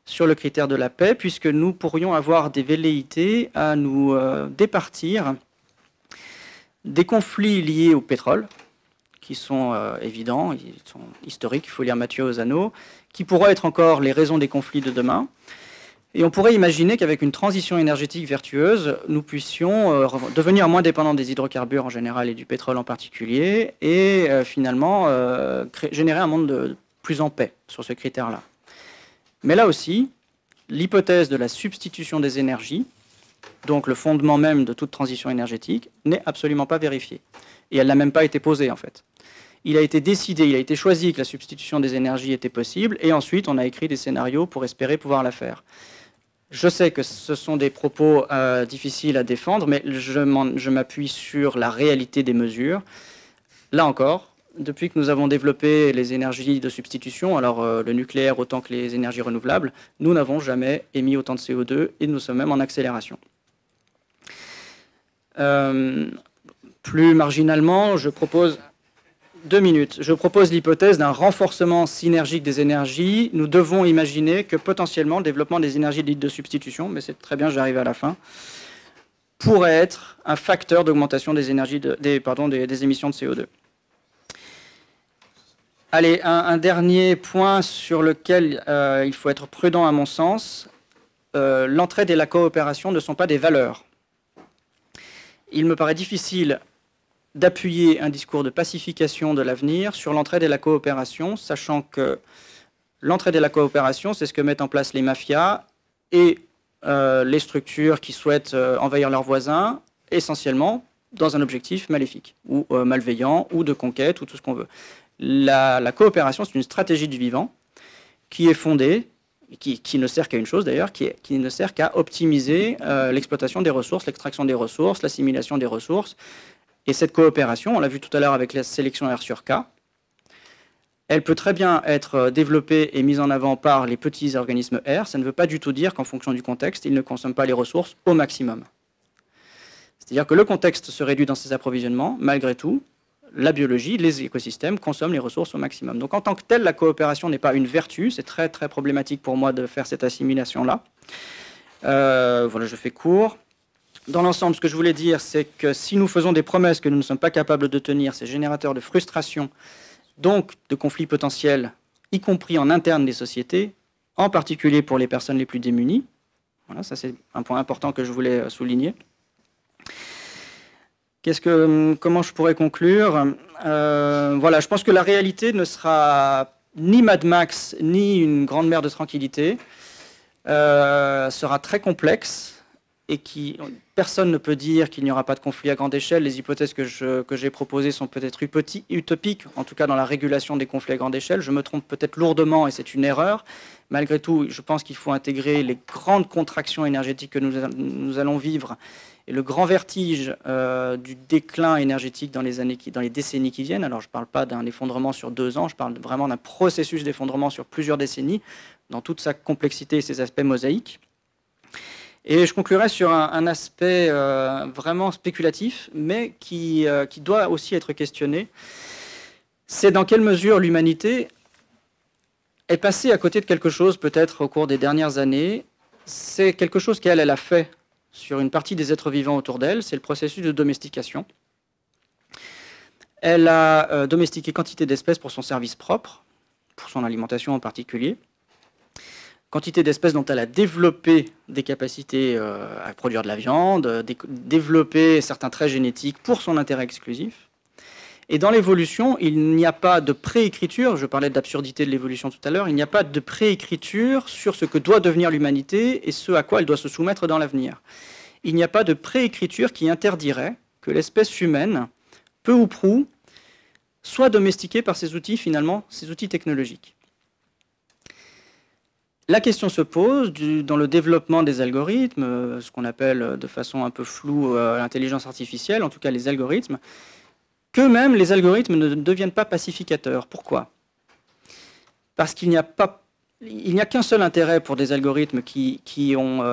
sur le critère de la paix, puisque nous pourrions avoir des velléités à nous départir des conflits liés au pétrole, qui sont évidents, ils sont historiques, il faut lire Matthieu Ozano, qui pourraient être encore les raisons des conflits de demain. Et on pourrait imaginer qu'avec une transition énergétique vertueuse, nous puissions devenir moins dépendants des hydrocarbures en général et du pétrole en particulier, et finalement générer un monde plus en paix sur ce critère-là. Mais là aussi, l'hypothèse de la substitution des énergies, donc le fondement même de toute transition énergétique, n'est absolument pas vérifiée. Et elle n'a même pas été posée en fait. Il a été décidé, il a été choisi que la substitution des énergies était possible, et ensuite on a écrit des scénarios pour espérer pouvoir la faire. Je sais que ce sont des propos difficiles à défendre, mais je m'appuie sur la réalité des mesures. Là encore, depuis que nous avons développé les énergies de substitution, alors le nucléaire autant que les énergies renouvelables, nous n'avons jamais émis autant de CO2 et nous sommes même en accélération. Plus marginalement, je propose 2 minutes. Je propose l'hypothèse d'un renforcement synergique des énergies. Nous devons imaginer que potentiellement le développement des énergies dites de substitution, mais c'est très bien, j'arrive à la fin, pourrait être un facteur d'augmentation des énergies des émissions de CO2. Allez, un dernier point sur lequel il faut être prudent à mon sens. L'entraide et la coopération ne sont pas des valeurs. Il me paraît difficile d'appuyer un discours de pacification de l'avenir sur l'entraide et la coopération, sachant que l'entraide et la coopération, c'est ce que mettent en place les mafias et les structures qui souhaitent envahir leurs voisins, essentiellement dans un objectif maléfique, ou malveillant, ou de conquête, ou tout ce qu'on veut. La coopération, c'est une stratégie du vivant qui est fondée, qui ne sert qu'à une chose d'ailleurs, qui ne sert qu'à optimiser l'exploitation des ressources, l'extraction des ressources, l'assimilation des ressources. Et cette coopération, on l'a vu tout à l'heure avec la sélection R sur K, elle peut très bien être développée et mise en avant par les petits organismes R. Ça ne veut pas du tout dire qu'en fonction du contexte, ils ne consomment pas les ressources au maximum. C'est-à-dire que le contexte se réduit dans ses approvisionnements, malgré tout, la biologie, les écosystèmes consomment les ressources au maximum. Donc en tant que telle, la coopération n'est pas une vertu. C'est très très problématique pour moi de faire cette assimilation-là. Voilà, je fais court. Dans l'ensemble, ce que je voulais dire, c'est que si nous faisons des promesses que nous ne sommes pas capables de tenir, c'est générateur de frustration, donc de conflits potentiels, y compris en interne des sociétés, en particulier pour les personnes les plus démunies. Voilà, ça c'est un point important que je voulais souligner. Comment je pourrais conclure ? Voilà, je pense que la réalité ne sera ni Mad Max, ni une grande mer de tranquillité. Sera très complexe. Et personne ne peut dire qu'il n'y aura pas de conflit à grande échelle. Les hypothèses que j'ai proposées sont peut-être utopiques, en tout cas dans la régulation des conflits à grande échelle. Je me trompe peut-être lourdement et c'est une erreur. Malgré tout, je pense qu'il faut intégrer les grandes contractions énergétiques que nous allons vivre et le grand vertige du déclin énergétique dans les décennies qui viennent. Alors je ne parle pas d'un effondrement sur 2 ans, je parle vraiment d'un processus d'effondrement sur plusieurs décennies, dans toute sa complexité et ses aspects mosaïques. Et je conclurai sur un aspect vraiment spéculatif, mais qui doit aussi être questionné. C'est dans quelle mesure l'humanité est passée à côté de quelque chose, peut-être au cours des dernières années. C'est quelque chose qu'elle a fait sur une partie des êtres vivants autour d'elle, c'est le processus de domestication. Elle a domestiqué quantité d'espèces pour son service propre, pour son alimentation en particulier. Quantité d'espèces dont elle a développé des capacités à produire de la viande, développé certains traits génétiques pour son intérêt exclusif. Et dans l'évolution, il n'y a pas de préécriture, je parlais d'absurdité de l'évolution tout à l'heure, il n'y a pas de préécriture sur ce que doit devenir l'humanité et ce à quoi elle doit se soumettre dans l'avenir. Il n'y a pas de préécriture qui interdirait que l'espèce humaine, peu ou prou, soit domestiquée par ces outils, finalement, ces outils technologiques. La question se pose dans le développement des algorithmes, ce qu'on appelle de façon un peu floue l'intelligence artificielle, en tout cas les algorithmes, que même les algorithmes ne deviennent pas pacificateurs. Pourquoi ? Parce qu'il n'y a pas il n'y a qu'un seul intérêt pour des algorithmes qui ont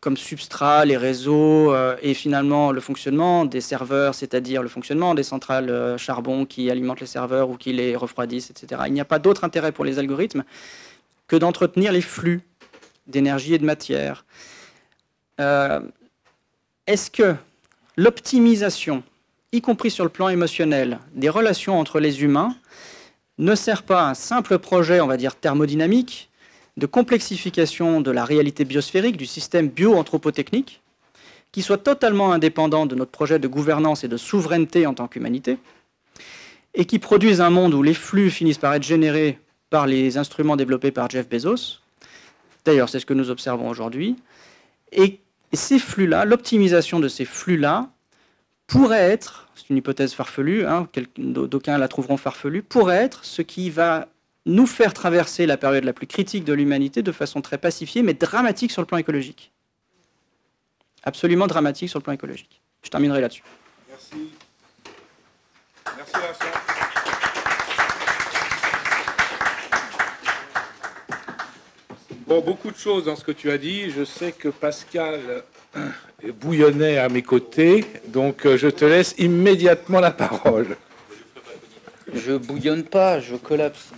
comme substrat les réseaux et finalement le fonctionnement des serveurs, c'est-à-dire le fonctionnement des centrales charbon qui alimentent les serveurs ou qui les refroidissent, etc. Il n'y a pas d'autre intérêt pour les algorithmes que d'entretenir les flux d'énergie et de matière. Est-ce que l'optimisation, y compris sur le plan émotionnel, des relations entre les humains, ne sert pas à un simple projet, on va dire, thermodynamique, de complexification de la réalité biosphérique, du système bio-anthropotechnique, qui soit totalement indépendant de notre projet de gouvernance et de souveraineté en tant qu'humanité, et qui produise un monde où les flux finissent par être générés par les instruments développés par Jeff Bezos. D'ailleurs, c'est ce que nous observons aujourd'hui. Et ces flux-là, l'optimisation de ces flux-là, pourrait être, c'est une hypothèse farfelue, hein, d'aucuns la trouveront farfelue, pourrait être ce qui va nous faire traverser la période la plus critique de l'humanité de façon très pacifiée, mais dramatique sur le plan écologique. Absolument dramatique sur le plan écologique. Je terminerai là-dessus.
Merci. Merci Vincent. Bon, beaucoup de choses dans ce que tu as dit. Je sais que Pascal bouillonnait à mes côtés, donc je te laisse immédiatement la parole.
Je bouillonne pas, je collapse.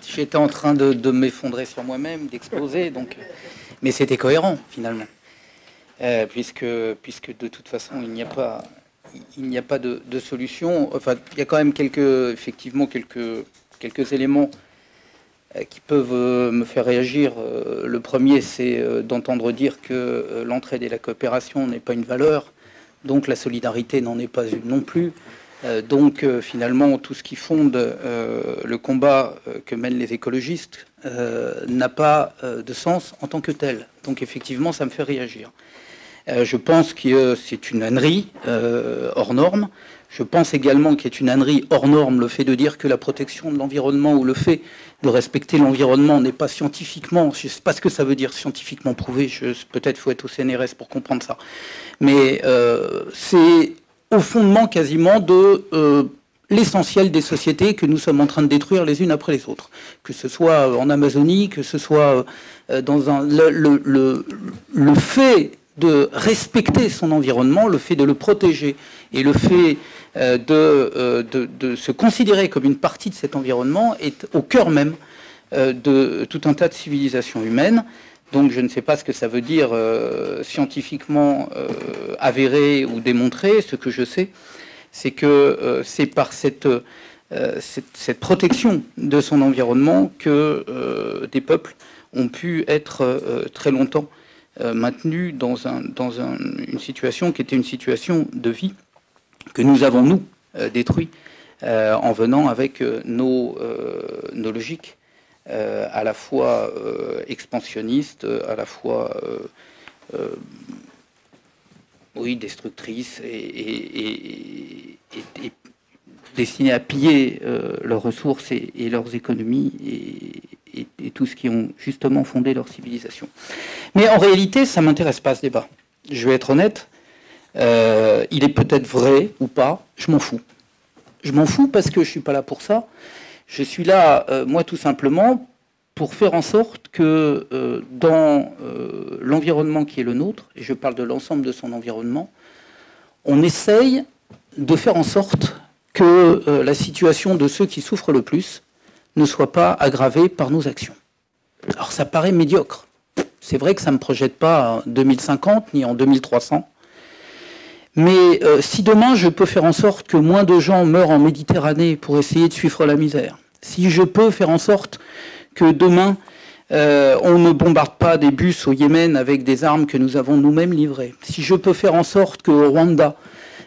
J'étais en train de m'effondrer sur moi-même, d'exploser, donc, mais c'était cohérent finalement, puisque de toute façon il n'y a pas de solution. Enfin, il y a quand même effectivement quelques éléments qui peuvent me faire réagir. Le premier, c'est d'entendre dire que l'entraide et la coopération n'est pas une valeur, donc la solidarité n'en est pas une non plus. Donc finalement, tout ce qui fonde le combat que mènent les écologistes n'a pas de sens en tant que tel. Donc effectivement, ça me fait réagir. Je pense que c'est une ânerie hors norme. Je pense également qu'il est une ânerie hors norme le fait de dire que la protection de l'environnement ou le fait de respecter l'environnement n'est pas scientifiquement, je ne sais pas ce que ça veut dire scientifiquement prouvé, peut-être faut être au CNRS pour comprendre ça. Mais c'est au fondement quasiment de l'essentiel des sociétés que nous sommes en train de détruire les unes après les autres. Que ce soit en Amazonie, que ce soit dans le fait de respecter son environnement, le fait de le protéger et le fait de se considérer comme une partie de cet environnement est au cœur même de tout un tas de civilisations humaines. Donc je ne sais pas ce que ça veut dire scientifiquement avéré ou démontré. Ce que je sais, c'est que c'est par cette protection de son environnement que des peuples ont pu être très longtemps maintenus dans une situation qui était une situation de vie que nous avons, nous, détruit en venant avec nos logiques à la fois expansionnistes, à la fois oui, destructrices et destinées à piller leurs ressources et leurs économies et tout ce qui ont justement fondé leur civilisation. Mais en réalité, ça ne m'intéresse pas ce débat. Je vais être honnête, il est peut-être vrai ou pas, je m'en fous. Je m'en fous parce que je ne suis pas là pour ça. Je suis là, moi, tout simplement, pour faire en sorte que dans l'environnement qui est le nôtre, et je parle de l'ensemble de son environnement, on essaye de faire en sorte que la situation de ceux qui souffrent le plus ne soit pas aggravée par nos actions. Alors ça paraît médiocre. C'est vrai que ça ne me projette pas en 2050 ni en 2300. Mais si demain je peux faire en sorte que moins de gens meurent en Méditerranée pour essayer de fuir la misère, si je peux faire en sorte que demain on ne bombarde pas des bus au Yémen avec des armes que nous avons nous-mêmes livrées, si je peux faire en sorte qu'au Rwanda,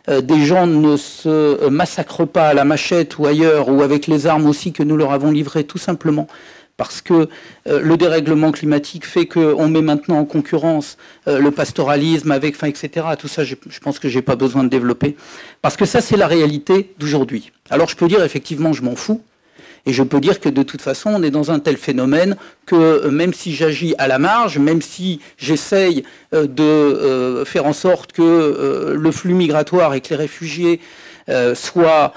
des gens ne se massacrent pas à la machette ou ailleurs, ou avec les armes aussi que nous leur avons livrées, tout simplement parce que le dérèglement climatique fait qu'on met maintenant en concurrence le pastoralisme avec, etc. Tout ça, je pense que je n'ai pas besoin de développer, parce que ça, c'est la réalité d'aujourd'hui. Alors je peux dire, effectivement, je m'en fous, et je peux dire que de toute façon, on est dans un tel phénomène que même si j'agis à la marge, même si j'essaye de faire en sorte que le flux migratoire et que les réfugiés soient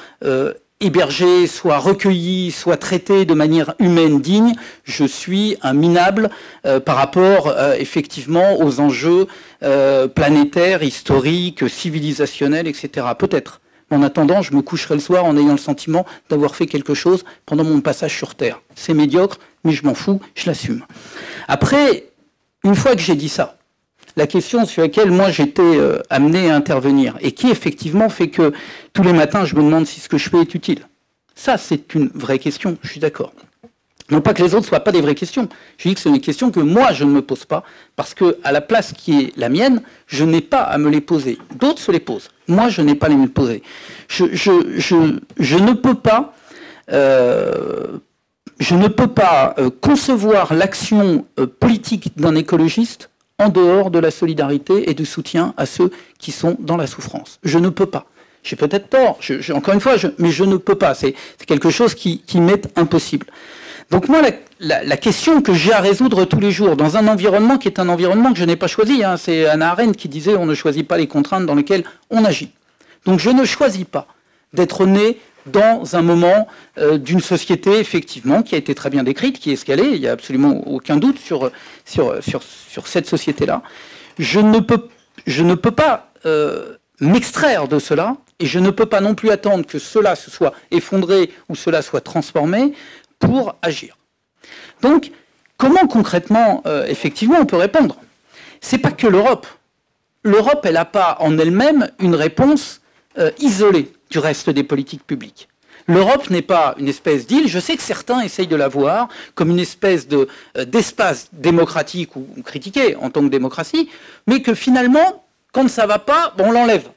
hébergés, soit recueillis, soit traités de manière humaine, digne, je suis un minable par rapport effectivement aux enjeux planétaires, historiques, civilisationnels, etc. Peut-être. En attendant, je me coucherai le soir en ayant le sentiment d'avoir fait quelque chose pendant mon passage sur Terre. C'est médiocre, mais je m'en fous, je l'assume. Après, une fois que j'ai dit ça, la question sur laquelle moi j'étais amené à intervenir, et qui effectivement fait que tous les matins je me demande si ce que je fais est utile. Ça, c'est une vraie question, je suis d'accord. Non pas que les autres ne soient pas des vraies questions. Je dis que c'est une question que moi je ne me pose pas, parce que à la place qui est la mienne, je n'ai pas à me les poser. D'autres se les posent. Moi, je n'ai pas à les me poser. Je ne peux pas. Je ne peux pas concevoir l'action politique d'un écologiste en dehors de la solidarité et du soutien à ceux qui sont dans la souffrance. Je ne peux pas. J'ai peut-être tort, encore une fois, mais je ne peux pas. C'est quelque chose qui m'est impossible. Donc moi, la question que j'ai à résoudre tous les jours, dans un environnement qui est un environnement que je n'ai pas choisi, hein, c'est Hannah Arendt qui disait « on ne choisit pas les contraintes dans lesquelles on agit ». Donc je ne choisis pas d'être né dans un moment d'une société, effectivement, qui a été très bien décrite, qui est escalée, il n'y a absolument aucun doute sur cette société-là. Je ne peux pas m'extraire de cela, et je ne peux pas non plus attendre que cela se soit effondré ou cela soit transformé pour agir. Donc, comment concrètement, effectivement, on peut répondre? C'est pas que l'Europe. L'Europe, elle n'a pas en elle-même une réponse isolée du reste des politiques publiques. L'Europe n'est pas une espèce d'île, je sais que certains essayent de la voir comme une espèce d'espace démocratique ou critiqué en tant que démocratie, mais que finalement, quand ça ne va pas, on l'enlève.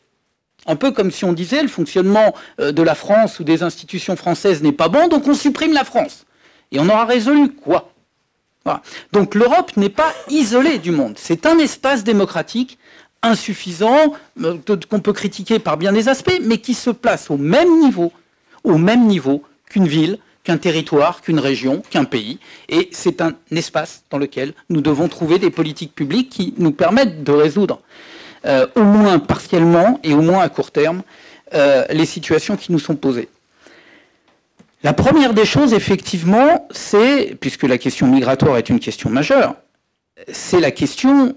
Un peu comme si on disait le fonctionnement de la France ou des institutions françaises n'est pas bon, donc on supprime la France. Et on aura résolu quoi? Voilà. Donc l'Europe n'est pas isolée du monde. C'est un espace démocratique insuffisant, qu'on peut critiquer par bien des aspects, mais qui se place au même niveau qu'une ville, qu'un territoire, qu'une région, qu'un pays. Et c'est un espace dans lequel nous devons trouver des politiques publiques qui nous permettent de résoudre, au moins partiellement et au moins à court terme, les situations qui nous sont posées. La première des choses, effectivement, c'est, puisque la question migratoire est une question majeure, c'est la question,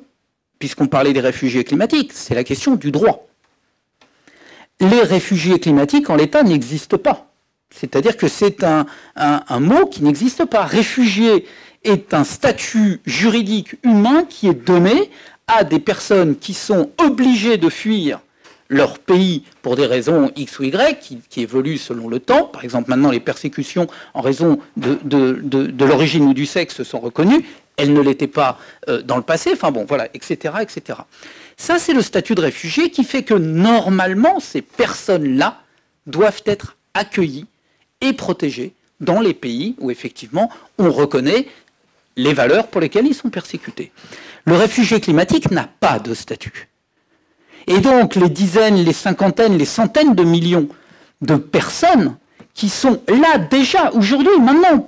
puisqu'on parlait des réfugiés climatiques, c'est la question du droit. Les réfugiés climatiques, en l'état, n'existent pas. C'est-à-dire que c'est un mot qui n'existe pas. Réfugié est un statut juridique humain qui est donné à des personnes qui sont obligées de fuir leur pays pour des raisons X ou Y qui évoluent selon le temps. Par exemple, maintenant, les persécutions en raison de l'origine ou du sexe sont reconnues. Elles ne l'étaient pas dans le passé. Enfin bon, voilà, etc., etc. Ça, c'est le statut de réfugié qui fait que normalement, ces personnes-là doivent être accueillies et protégées dans les pays où effectivement on reconnaît les valeurs pour lesquelles ils sont persécutés. Le réfugié climatique n'a pas de statut. Et donc les dizaines, les cinquantaines, les centaines de millions de personnes qui sont là déjà, aujourd'hui, maintenant,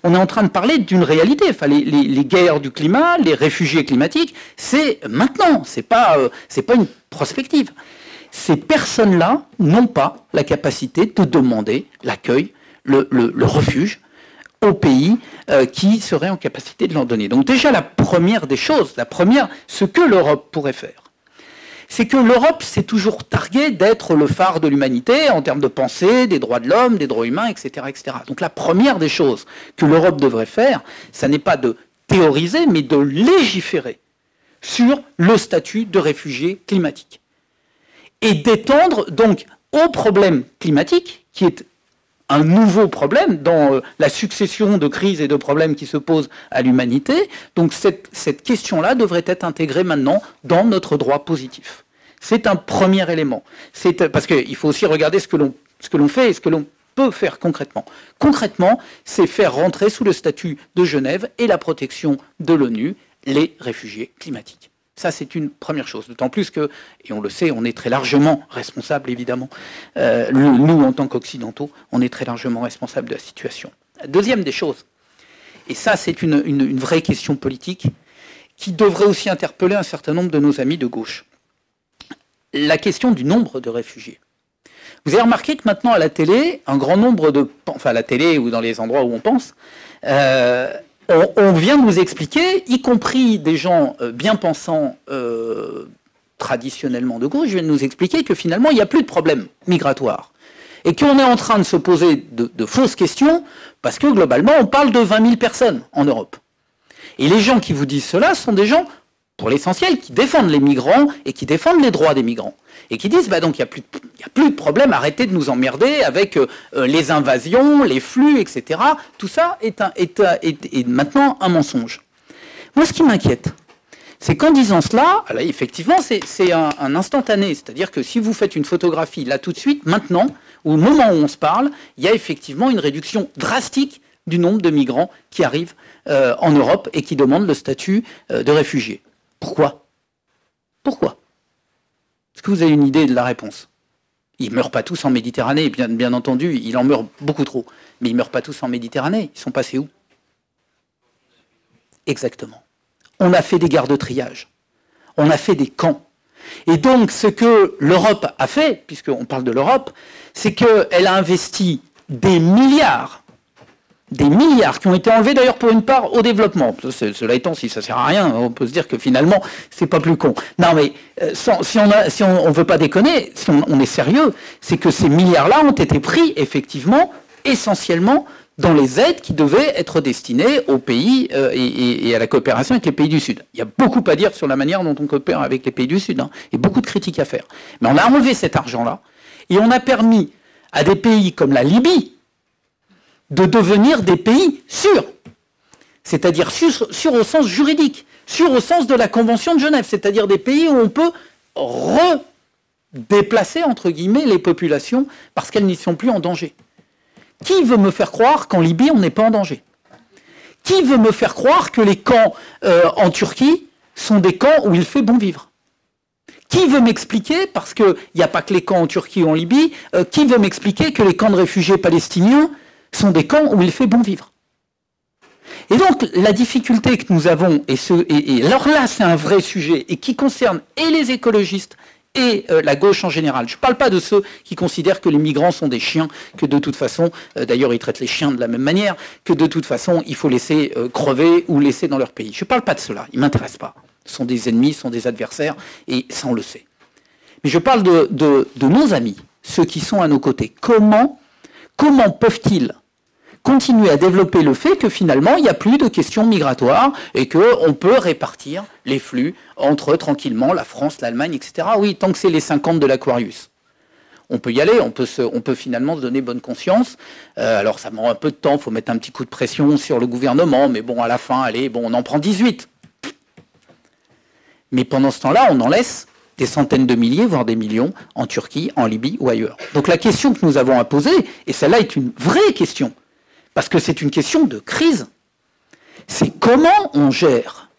on est en train de parler d'une réalité. Enfin, les guerres du climat, les réfugiés climatiques, c'est maintenant, c'est pas une prospective. Ces personnes-là n'ont pas la capacité de demander l'accueil, le refuge aux pays qui seraient en capacité de l'en donner. Donc déjà, la première des choses, ce que l'Europe pourrait faire, c'est que l'Europe s'est toujours targuée d'être le phare de l'humanité en termes de pensée, des droits de l'homme, des droits humains, etc., etc. Donc la première des choses que l'Europe devrait faire, ça n'est pas de théoriser, mais de légiférer sur le statut de réfugié climatique. Et d'étendre donc au problème climatique, qui est un nouveau problème dans la succession de crises et de problèmes qui se posent à l'humanité. Donc cette question-là devrait être intégrée maintenant dans notre droit positif. C'est un premier élément. Parce qu'il faut aussi regarder ce que l'on fait et ce que l'on peut faire concrètement. Concrètement, c'est faire rentrer sous le statut de Genève et la protection de l'ONU les réfugiés climatiques. Ça, c'est une première chose. D'autant plus que, et on le sait, on est très largement responsable, évidemment. Nous, en tant qu'Occidentaux, on est très largement responsable de la situation. Deuxième des choses, et ça, c'est une vraie question politique, qui devrait aussi interpeller un certain nombre de nos amis de gauche. La question du nombre de réfugiés. Vous avez remarqué que maintenant à la télé, un grand nombre de... Enfin à la télé ou dans les endroits où on pense, on vient nous expliquer, y compris des gens bien pensants traditionnellement de gauche, viennent nous expliquer que finalement il n'y a plus de problème migratoire. Et qu'on est en train de se poser de fausses questions parce que globalement on parle de 20 000 personnes en Europe. Et les gens qui vous disent cela sont des gens, pour l'essentiel, qui défendent les migrants et qui défendent les droits des migrants. Et qui disent, bah donc il n'y a plus de problème, arrêtez de nous emmerder avec les invasions, les flux, etc. Tout ça est maintenant un mensonge. Moi, ce qui m'inquiète, c'est qu'en disant cela, alors effectivement, c'est un instantané. C'est-à-dire que si vous faites une photographie là tout de suite, maintenant, au moment où on se parle, il y a effectivement une réduction drastique du nombre de migrants qui arrivent en Europe et qui demandent le statut de réfugiés. Pourquoi ? Pourquoi ? Est-ce que vous avez une idée de la réponse? Ils ne meurent pas tous en Méditerranée, bien entendu, il en meurt beaucoup trop. Mais ils ne meurent pas tous en Méditerranée. Ils sont passés où? Exactement. On a fait des gares de triage. On a fait des camps. Et donc, ce que l'Europe a fait, puisqu'on parle de l'Europe, c'est qu'elle a investi des milliards qui ont été enlevés d'ailleurs pour une part au développement. Cela étant, si ça sert à rien, on peut se dire que finalement, c'est pas plus con. Non mais, si on veut pas déconner, si on est sérieux, c'est que ces milliards-là ont été pris effectivement, essentiellement, dans les aides qui devaient être destinées aux pays et à la coopération avec les pays du Sud. Il y a beaucoup à dire sur la manière dont on coopère avec les pays du Sud, et beaucoup de critiques à faire. Mais on a enlevé cet argent-là, et on a permis à des pays comme la Libye de devenir des pays sûrs. C'est-à-dire sûrs au sens juridique, sûrs au sens de la Convention de Genève, c'est-à-dire des pays où on peut redéplacer, entre guillemets, les populations parce qu'elles n'y sont plus en danger. Qui veut me faire croire qu'en Libye, on n'est pas en danger? Qui veut me faire croire que les camps en Turquie sont des camps où il fait bon vivre? Qui veut m'expliquer, parce qu'il n'y a pas que les camps en Turquie ou en Libye, qui veut m'expliquer que les camps de réfugiés palestiniens sont des camps où il fait bon vivre? Et donc, la difficulté que nous avons, et alors là, c'est un vrai sujet, et qui concerne et les écologistes et la gauche en général. Je ne parle pas de ceux qui considèrent que les migrants sont des chiens, que de toute façon, d'ailleurs ils traitent les chiens de la même manière, que de toute façon il faut laisser crever ou laisser dans leur pays. Je ne parle pas de cela, ils ne m'intéressent pas. Ce sont des ennemis, ce sont des adversaires, et ça on le sait. Mais je parle de nos amis, ceux qui sont à nos côtés. Comment peuvent-ils continuer à développer le fait que finalement, il n'y a plus de questions migratoires et qu'on peut répartir les flux entre, tranquillement, la France, l'Allemagne, etc. Oui, tant que c'est les 50 de l'Aquarius. On peut y aller, on peut finalement se donner bonne conscience. Alors, ça prend un peu de temps, il faut mettre un petit coup de pression sur le gouvernement, mais bon, à la fin, allez, bon, on en prend 18. Mais pendant ce temps-là, on en laisse des centaines de milliers, voire des millions, en Turquie, en Libye ou ailleurs. Donc la question que nous avons à poser, et celle-là est une vraie question, parce que c'est une question de crise, c'est comment on gère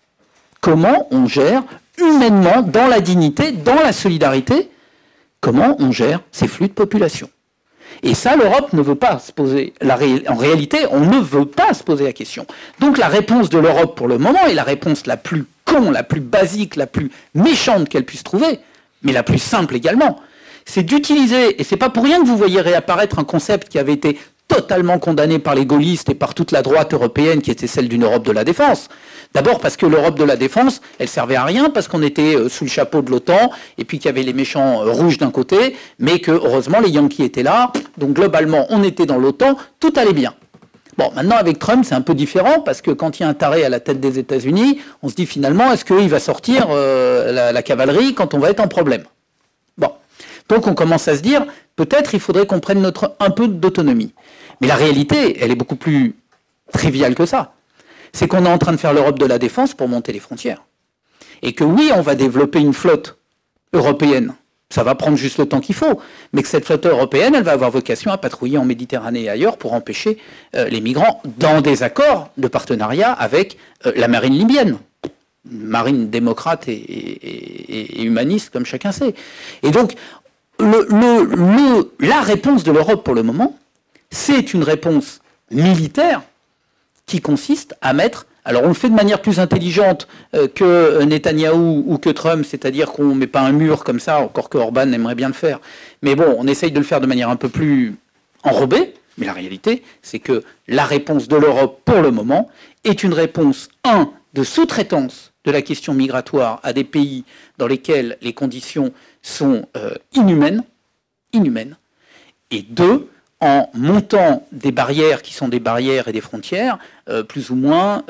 humainement, dans la dignité, dans la solidarité, comment on gère ces flux de population. Et ça, l'Europe ne veut pas se poser. En réalité, on ne veut pas se poser la question. Donc la réponse de l'Europe pour le moment est la réponse la plus con, la plus basique, la plus méchante qu'elle puisse trouver, mais la plus simple également, c'est d'utiliser, et c'est pas pour rien que vous voyez réapparaître un concept qui avait été totalement condamné par les gaullistes et par toute la droite européenne, qui était celle d'une Europe de la défense. D'abord parce que l'Europe de la défense, elle servait à rien, parce qu'on était sous le chapeau de l'OTAN, et puis qu'il y avait les méchants rouges d'un côté, mais que heureusement les Yankees étaient là, donc globalement on était dans l'OTAN, tout allait bien. Bon, maintenant avec Trump c'est un peu différent, parce que quand il y a un taré à la tête des États-Unis, on se dit finalement, est-ce qu'il va sortir la cavalerie quand on va être en problème? Bon, donc on commence à se dire, peut-être il faudrait qu'on prenne un peu d'autonomie. Mais la réalité, elle est beaucoup plus triviale que ça. C'est qu'on est en train de faire l'Europe de la défense pour monter les frontières. Et que oui, on va développer une flotte européenne. Ça va prendre juste le temps qu'il faut. Mais que cette flotte européenne, elle va avoir vocation à patrouiller en Méditerranée et ailleurs pour empêcher les migrants dans des accords de partenariat avec la marine libyenne. Une marine démocrate et humaniste, comme chacun sait. Et donc, la réponse de l'Europe pour le moment, c'est une réponse militaire qui consiste à mettre Alors on le fait de manière plus intelligente que Netanyahou ou que Trump, c'est-à-dire qu'on ne met pas un mur comme ça, encore que Orban aimerait bien le faire. Mais bon, on essaye de le faire de manière un peu plus enrobée. Mais la réalité, c'est que la réponse de l'Europe, pour le moment, est une réponse, de sous-traitance de la question migratoire à des pays dans lesquels les conditions sont inhumaines, et 2, en montant des barrières qui sont des barrières et des frontières plus ou moins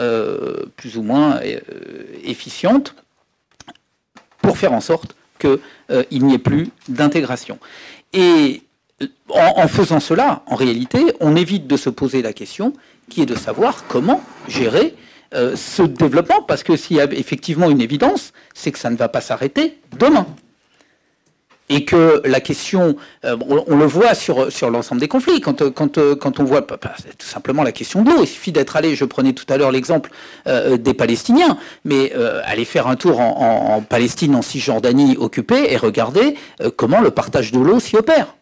efficientes pour faire en sorte qu'il n'y ait plus d'intégration. Et en faisant cela, en réalité, on évite de se poser la question qui est de savoir comment gérer ce développement, parce que s'il y a effectivement une évidence, c'est que ça ne va pas s'arrêter demain. Et que la question, on le voit sur l'ensemble des conflits, quand on voit tout simplement la question de l'eau. Il suffit d'être allé, je prenais tout à l'heure l'exemple des Palestiniens, mais aller faire un tour en Palestine, en Cisjordanie occupée, et regarder comment le partage de l'eau s'y opère.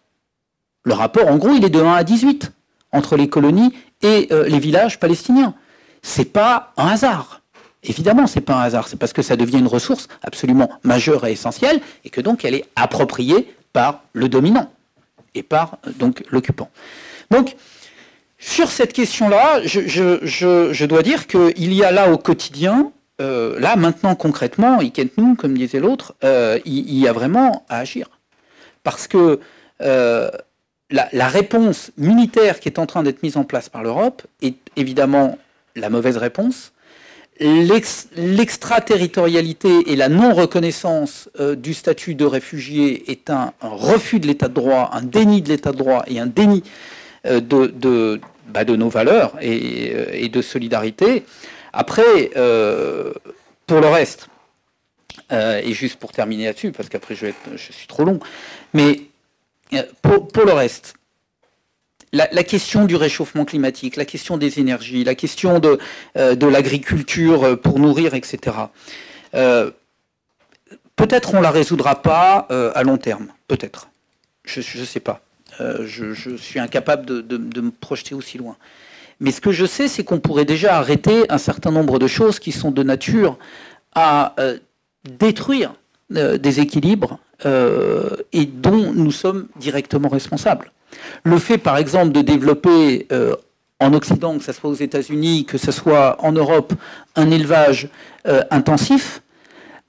Le rapport, en gros, il est de 1 à 18 entre les colonies et les villages palestiniens. C'est pas un hasard. Évidemment, c'est pas un hasard. C'est parce que ça devient une ressource absolument majeure et essentielle, et que donc elle est appropriée par le dominant et par donc l'occupant. Donc, sur cette question-là, je dois dire qu'il y a là au quotidien, là maintenant concrètement, Ikentnou, comme disait l'autre, il y a vraiment à agir. Parce que la réponse militaire qui est en train d'être mise en place par l'Europe est évidemment la mauvaise réponse. L'extraterritorialité et la non-reconnaissance du statut de réfugié est un refus de l'état de droit, un déni de l'état de droit et un déni de nos valeurs et de solidarité. Après, pour le reste, et juste pour terminer là-dessus, parce qu'après je suis trop long, mais pour le reste, la question du réchauffement climatique, la question des énergies, la question de l'agriculture pour nourrir, etc. Peut-être on ne la résoudra pas à long terme, peut-être. Je ne sais pas. Je suis incapable de me projeter aussi loin. Mais ce que je sais, c'est qu'on pourrait déjà arrêter un certain nombre de choses qui sont de nature à détruire des équilibres et dont nous sommes directement responsables. Le fait, par exemple, de développer en Occident, que ce soit aux États-Unis, que ce soit en Europe, un élevage intensif,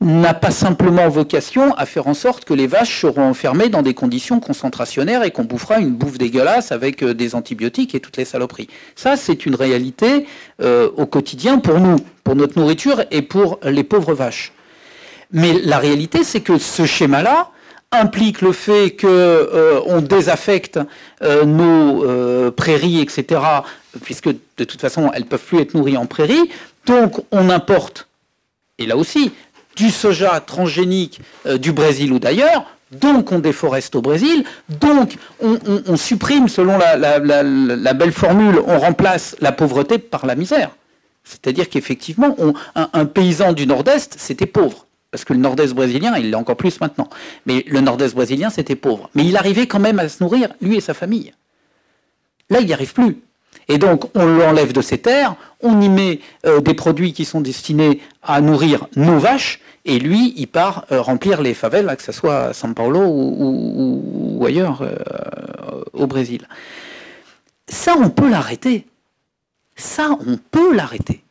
n'a pas simplement vocation à faire en sorte que les vaches seront enfermées dans des conditions concentrationnaires et qu'on bouffera une bouffe dégueulasse avec des antibiotiques et toutes les saloperies. Ça, c'est une réalité au quotidien pour nous, pour notre nourriture et pour les pauvres vaches. Mais la réalité, c'est que ce schéma-là implique le fait qu'on désaffecte nos prairies, etc., puisque de toute façon, elles ne peuvent plus être nourries en prairies. Donc, on importe, et là aussi, du soja transgénique du Brésil ou d'ailleurs. Donc, on déforeste au Brésil. Donc, on supprime, selon la belle formule, on remplace la pauvreté par la misère. C'est-à-dire qu'effectivement, un paysan du Nord-Est, c'était pauvre. Parce que le Nord-Est brésilien, il l'est encore plus maintenant. Mais le Nord-Est brésilien, c'était pauvre. Mais il arrivait quand même à se nourrir, lui et sa famille. Là, il n'y arrive plus. Et donc, on l'enlève de ses terres, on y met des produits qui sont destinés à nourrir nos vaches, et lui, il part remplir les favelas, que ce soit à São Paulo ou ailleurs au Brésil. Ça, on peut l'arrêter. Ça, on peut l'arrêter.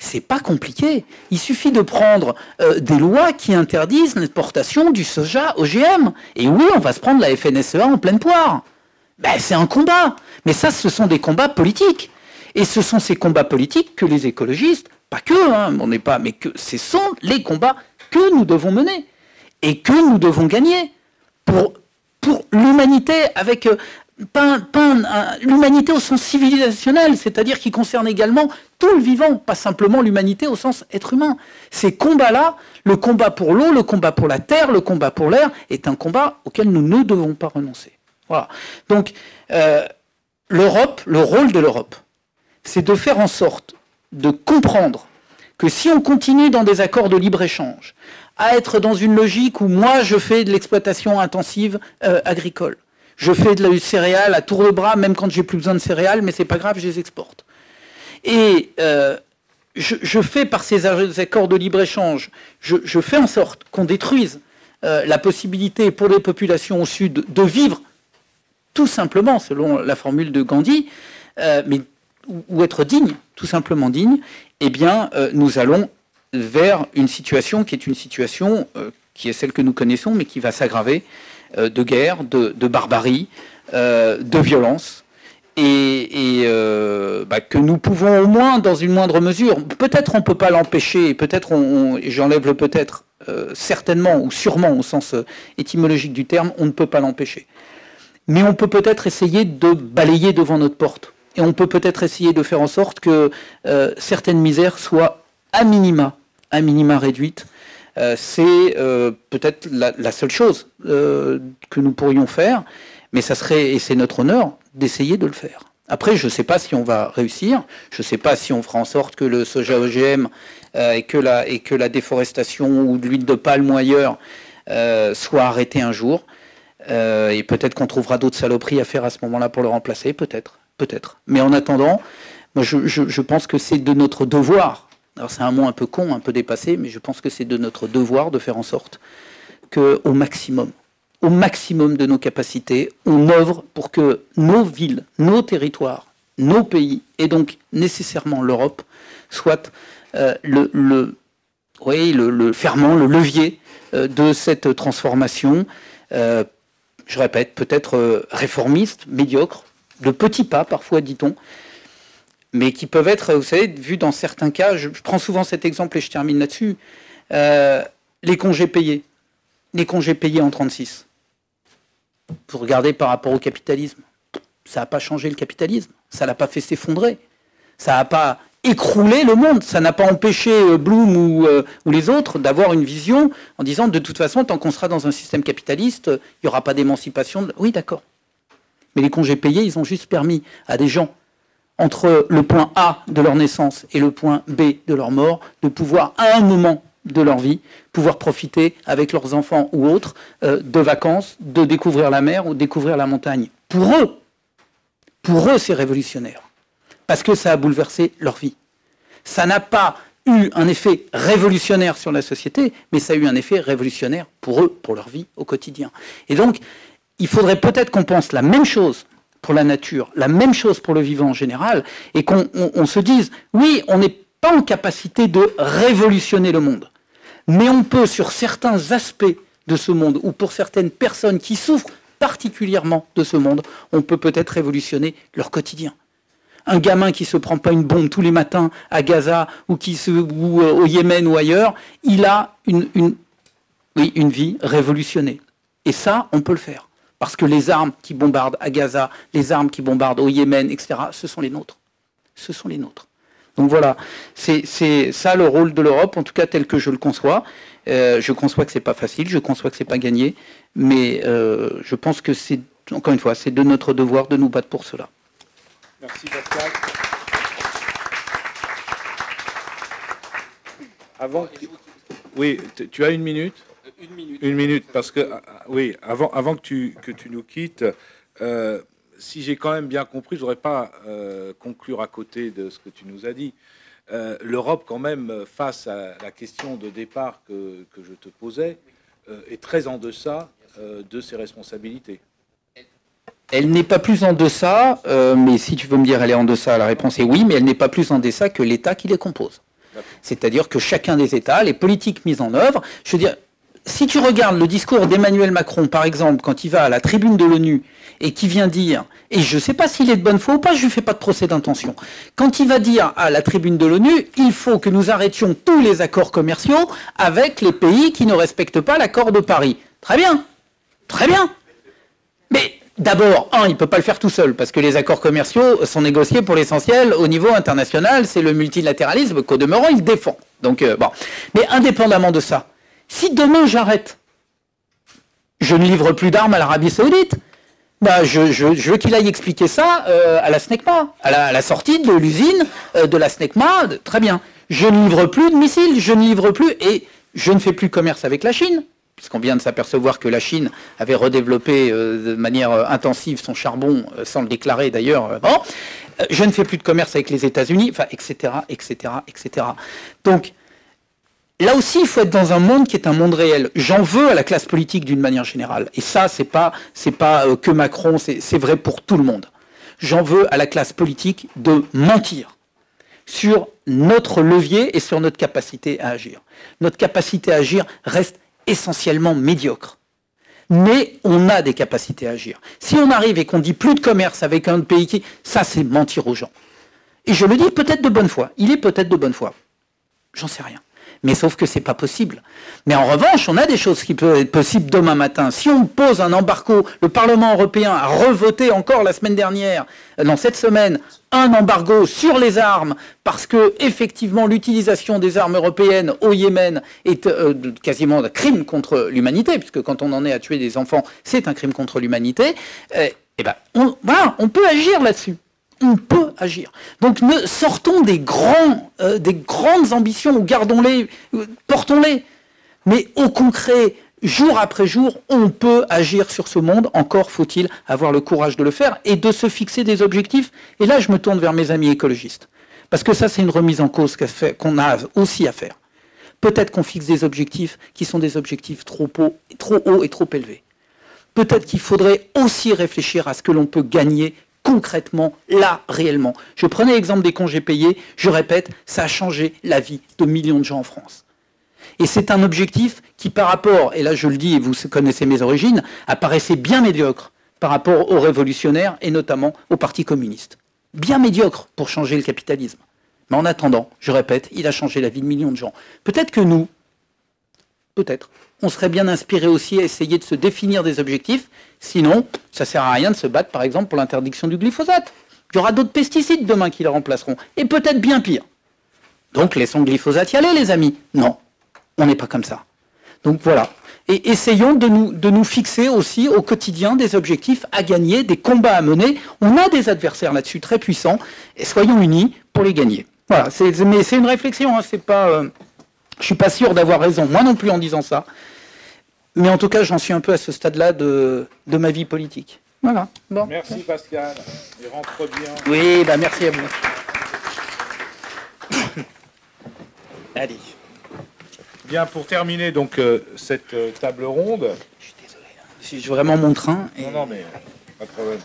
C'est pas compliqué. Il suffit de prendre des lois qui interdisent l'exportation du soja OGM. Et oui, on va se prendre la FNSEA en pleine poire. Ben, c'est un combat. Mais ça, ce sont des combats politiques. Et ce sont ces combats politiques que les écologistes, pas que, hein, on n'est pas, mais que ce sont les combats que nous devons mener et que nous devons gagner pour l'humanité avec l'humanité au sens civilisationnel, c'est-à-dire qui concerne également tout le vivant, pas simplement l'humanité au sens être humain. Ces combats-là, le combat pour l'eau, le combat pour la terre, le combat pour l'air, est un combat auquel nous ne devons pas renoncer. Voilà. Donc, l'Europe, le rôle de l'Europe, c'est de faire en sorte de comprendre que si on continue dans des accords de libre-échange, à être dans une logique où moi je fais de l'exploitation intensive agricole, je fais de la céréale à tour de bras, même quand j'ai plus besoin de céréales, mais c'est pas grave, je les exporte. Et
je fais par ces accords de libre-échange, je fais en sorte qu'on détruise la possibilité pour les populations au sud de vivre tout simplement, selon la formule de Gandhi, ou être digne, tout simplement digne, eh bien, nous allons vers une situation qui est celle que nous connaissons, mais qui va s'aggraver, de guerre, de barbarie, de violence, que nous pouvons au moins, dans une moindre mesure, peut-être on ne peut pas l'empêcher, peut-être j'enlève le peut-être, certainement ou sûrement au sens étymologique du terme, on ne peut pas l'empêcher. Mais on peut peut-être essayer de balayer devant notre porte. Et on peut peut-être essayer de faire en sorte que certaines misères soient à minima réduites. C'est peut-être la seule chose que nous pourrions faire, mais ça serait, et c'est notre honneur, d'essayer de le faire. Après, je ne sais pas si on va réussir, je ne sais pas si on fera en sorte que le soja OGM et que la déforestation ou de l'huile de palme ou ailleurs soit arrêtée un jour. Et peut-être qu'on trouvera d'autres saloperies à faire à ce moment-là pour le remplacer, peut-être. Mais en attendant, moi je pense que c'est de notre devoir, alors c'est un mot un peu con, un peu dépassé, mais je pense que c'est de notre devoir de faire en sorte qu'au maximum de nos capacités, on œuvre pour que nos villes, nos territoires, nos pays, et donc nécessairement l'Europe, soient le ferment, le levier de cette transformation, je répète, peut-être réformiste, médiocre, de petits pas parfois, dit-on, mais qui peuvent être, vous savez, vus dans certains cas, je prends souvent cet exemple et je termine là-dessus, les congés payés en 1936. Vous regardez par rapport au capitalisme, ça n'a pas changé le capitalisme, ça ne l'a pas fait s'effondrer, ça n'a pas écroulé le monde, ça n'a pas empêché Bloom ou les autres d'avoir une vision en disant de toute façon, tant qu'on sera dans un système capitaliste, il n'y aura pas d'émancipation. Oui, d'accord. Mais les congés payés, ils ont juste permis à des gens, entre le point A de leur naissance et le point B de leur mort, de pouvoir, à un moment de leur vie, pouvoir profiter avec leurs enfants ou autres de vacances, de découvrir la mer ou de découvrir la montagne. Pour eux, c'est révolutionnaire. Parce que ça a bouleversé leur vie. Ça n'a pas eu un effet révolutionnaire sur la société, mais ça a eu un effet révolutionnaire pour eux, pour leur vie au quotidien. Et donc, il faudrait peut-être qu'on pense la même chose pour la nature, la même chose pour le vivant en général, et qu'on se dise, oui, on n'est pas en capacité de révolutionner le monde, mais on peut, sur certains aspects de ce monde, ou pour certaines personnes qui souffrent particulièrement de ce monde, on peut peut-être révolutionner leur quotidien. Un gamin qui ne se prend pas une bombe tous les matins à Gaza ou au Yémen ou ailleurs, il a une vie révolutionnée. Et ça, on peut le faire. Parce que les armes qui bombardent à Gaza, les armes qui bombardent au Yémen, etc., ce sont les nôtres. Ce sont les nôtres. Donc voilà, c'est ça le rôle de l'Europe, en tout cas tel que je le conçois. Je conçois que c'est pas facile, je conçois que c'est pas gagné, mais je pense que c'est, encore une fois, c'est de notre devoir de nous battre pour cela.
Merci Pascal. Oui, tu as une minute. Une minute, parce que oui, avant que tu nous quittes, si j'ai quand même bien compris, je voudrais pas conclure à côté de ce que tu nous as dit. L'Europe, quand même, face à la question de départ que je te posais, est très en deçà de ses responsabilités.
Elle n'est pas plus en deçà, mais si tu veux me dire elle est en deçà, la réponse est oui, mais elle n'est pas plus en deçà que l'État qui les compose. C'est-à-dire que chacun des États, les politiques mises en œuvre, je veux dire, si tu regardes le discours d'Emmanuel Macron, par exemple, quand il va à la tribune de l'ONU et qui vient dire, et je ne sais pas s'il est de bonne foi ou pas, je ne lui fais pas de procès d'intention, quand il va dire à la tribune de l'ONU, il faut que nous arrêtions tous les accords commerciaux avec les pays qui ne respectent pas l'accord de Paris. Très bien, très bien. Mais d'abord, il ne peut pas le faire tout seul, parce que les accords commerciaux sont négociés pour l'essentiel au niveau international, c'est le multilatéralisme qu'au demeurant il défend. Donc, bon. Mais indépendamment de ça, si demain j'arrête, je ne livre plus d'armes à l'Arabie Saoudite, bah je veux qu'il aille expliquer ça à la SNECMA, à la sortie de l'usine de la SNECMA, très bien. Je ne livre plus de missiles, je ne livre plus, et je ne fais plus commerce avec la Chine, puisqu'on vient de s'apercevoir que la Chine avait redéveloppé de manière intensive son charbon, sans le déclarer d'ailleurs. Bon, je ne fais plus de commerce avec les États-Unis, enfin, etc., etc., etc. Donc, là aussi, il faut être dans un monde qui est un monde réel. J'en veux à la classe politique d'une manière générale. Et ça, c'est pas que Macron, c'est vrai pour tout le monde. J'en veux à la classe politique de mentir sur notre levier et sur notre capacité à agir. Notre capacité à agir reste essentiellement médiocre. Mais on a des capacités à agir. Si on arrive et qu'on dit plus de commerce avec un pays ça, c'est mentir aux gens. Et je le dis peut-être de bonne foi. Il est peut-être de bonne foi. J'en sais rien. Mais sauf que c'est pas possible. Mais en revanche, on a des choses qui peuvent être possibles demain matin. Si on pose un embargo, le Parlement européen a revoté encore la semaine dernière, non, cette semaine, un embargo sur les armes, parce que effectivement l'utilisation des armes européennes au Yémen est quasiment un crime contre l'humanité, puisque quand on en est à tuer des enfants, c'est un crime contre l'humanité. Voilà, on peut agir là-dessus. On peut agir. Donc sortons des grandes ambitions, ou gardons-les, portons-les. Mais au concret, jour après jour, on peut agir sur ce monde. Encore faut-il avoir le courage de le faire et de se fixer des objectifs. Et là, je me tourne vers mes amis écologistes. Parce que ça, c'est une remise en cause qu'on a aussi à faire. Peut-être qu'on fixe des objectifs qui sont des objectifs trop hauts et trop élevés. Peut-être qu'il faudrait aussi réfléchir à ce que l'on peut gagner concrètement, là, réellement. Je prenais l'exemple des congés payés, je répète, ça a changé la vie de millions de gens en France. Et c'est un objectif qui, par rapport, et là je le dis et vous connaissez mes origines, apparaissait bien médiocre par rapport aux révolutionnaires et notamment au Parti communiste. Bien médiocre pour changer le capitalisme. Mais en attendant, je répète, il a changé la vie de millions de gens. Peut-être que nous, on serait bien inspiré aussi à essayer de se définir des objectifs. Sinon, ça ne sert à rien de se battre, par exemple, pour l'interdiction du glyphosate. Il y aura d'autres pesticides demain qui le remplaceront. Et peut-être bien pire. Donc, laissons le glyphosate y aller, les amis. Non, on n'est pas comme ça. Donc, voilà. Et essayons de nous fixer aussi au quotidien des objectifs à gagner, des combats à mener. On a des adversaires là-dessus très puissants. Et soyons unis pour les gagner. Voilà. Mais c'est une réflexion. Hein, c'est pas... je ne suis pas sûr d'avoir raison, moi non plus, en disant ça. Mais en tout cas, j'en suis un peu à ce stade-là de ma vie politique. Voilà. Bon.
Merci Pascal. Et rentre bien.
Oui, merci à vous.
Allez. Bien, pour terminer donc cette table ronde.
Je suis désolé. J'ai vraiment mon train.
Et... Non, mais pas de problème.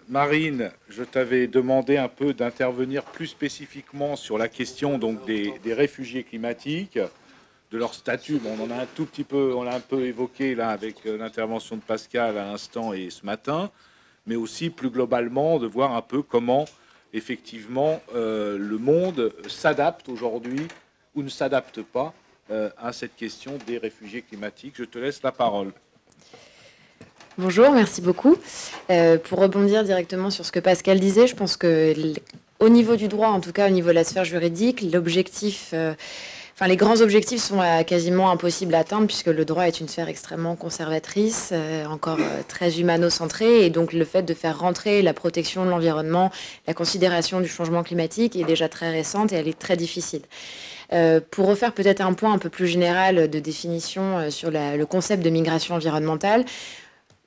Marine, je t'avais demandé un peu d'intervenir plus spécifiquement sur la question donc des réfugiés climatiques, de leur statut. Bon, on en a un tout petit peu, on l'a un peu évoqué là avec l'intervention de Pascal à l'instant et ce matin, mais aussi plus globalement de voir un peu comment effectivement le monde s'adapte aujourd'hui ou ne s'adapte pas à cette question des réfugiés climatiques. Je te laisse la parole.
Bonjour, merci beaucoup. Pour rebondir directement sur ce que Pascal disait, je pense que au niveau du droit, en tout cas au niveau de la sphère juridique, l'objectif, les grands objectifs sont quasiment impossibles à atteindre puisque le droit est une sphère extrêmement conservatrice, encore très humano-centrée, et donc le fait de faire rentrer la protection de l'environnement, la considération du changement climatique est déjà très récente et elle est très difficile. Pour refaire peut-être un point un peu plus général de définition sur le concept de migration environnementale,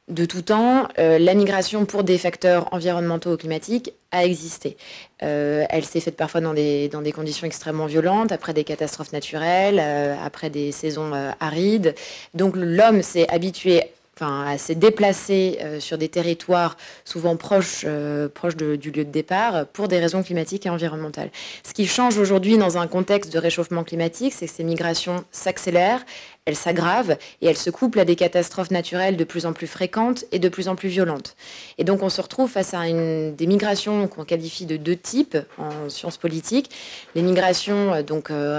de tout temps, la migration pour des facteurs environnementaux ou climatiques a existé. Elle s'est faite parfois dans des conditions extrêmement violentes, après des catastrophes naturelles, après des saisons arides. Donc l'homme s'est habitué à se déplacer sur des territoires souvent proches du lieu de départ pour des raisons climatiques et environnementales. Ce qui change aujourd'hui dans un contexte de réchauffement climatique, c'est que ces migrations s'accélèrent, elles s'aggravent et elles se couplent à des catastrophes naturelles de plus en plus fréquentes et de plus en plus violentes. Et donc on se retrouve face à des migrations qu'on qualifie de deux types en sciences politiques. Les migrations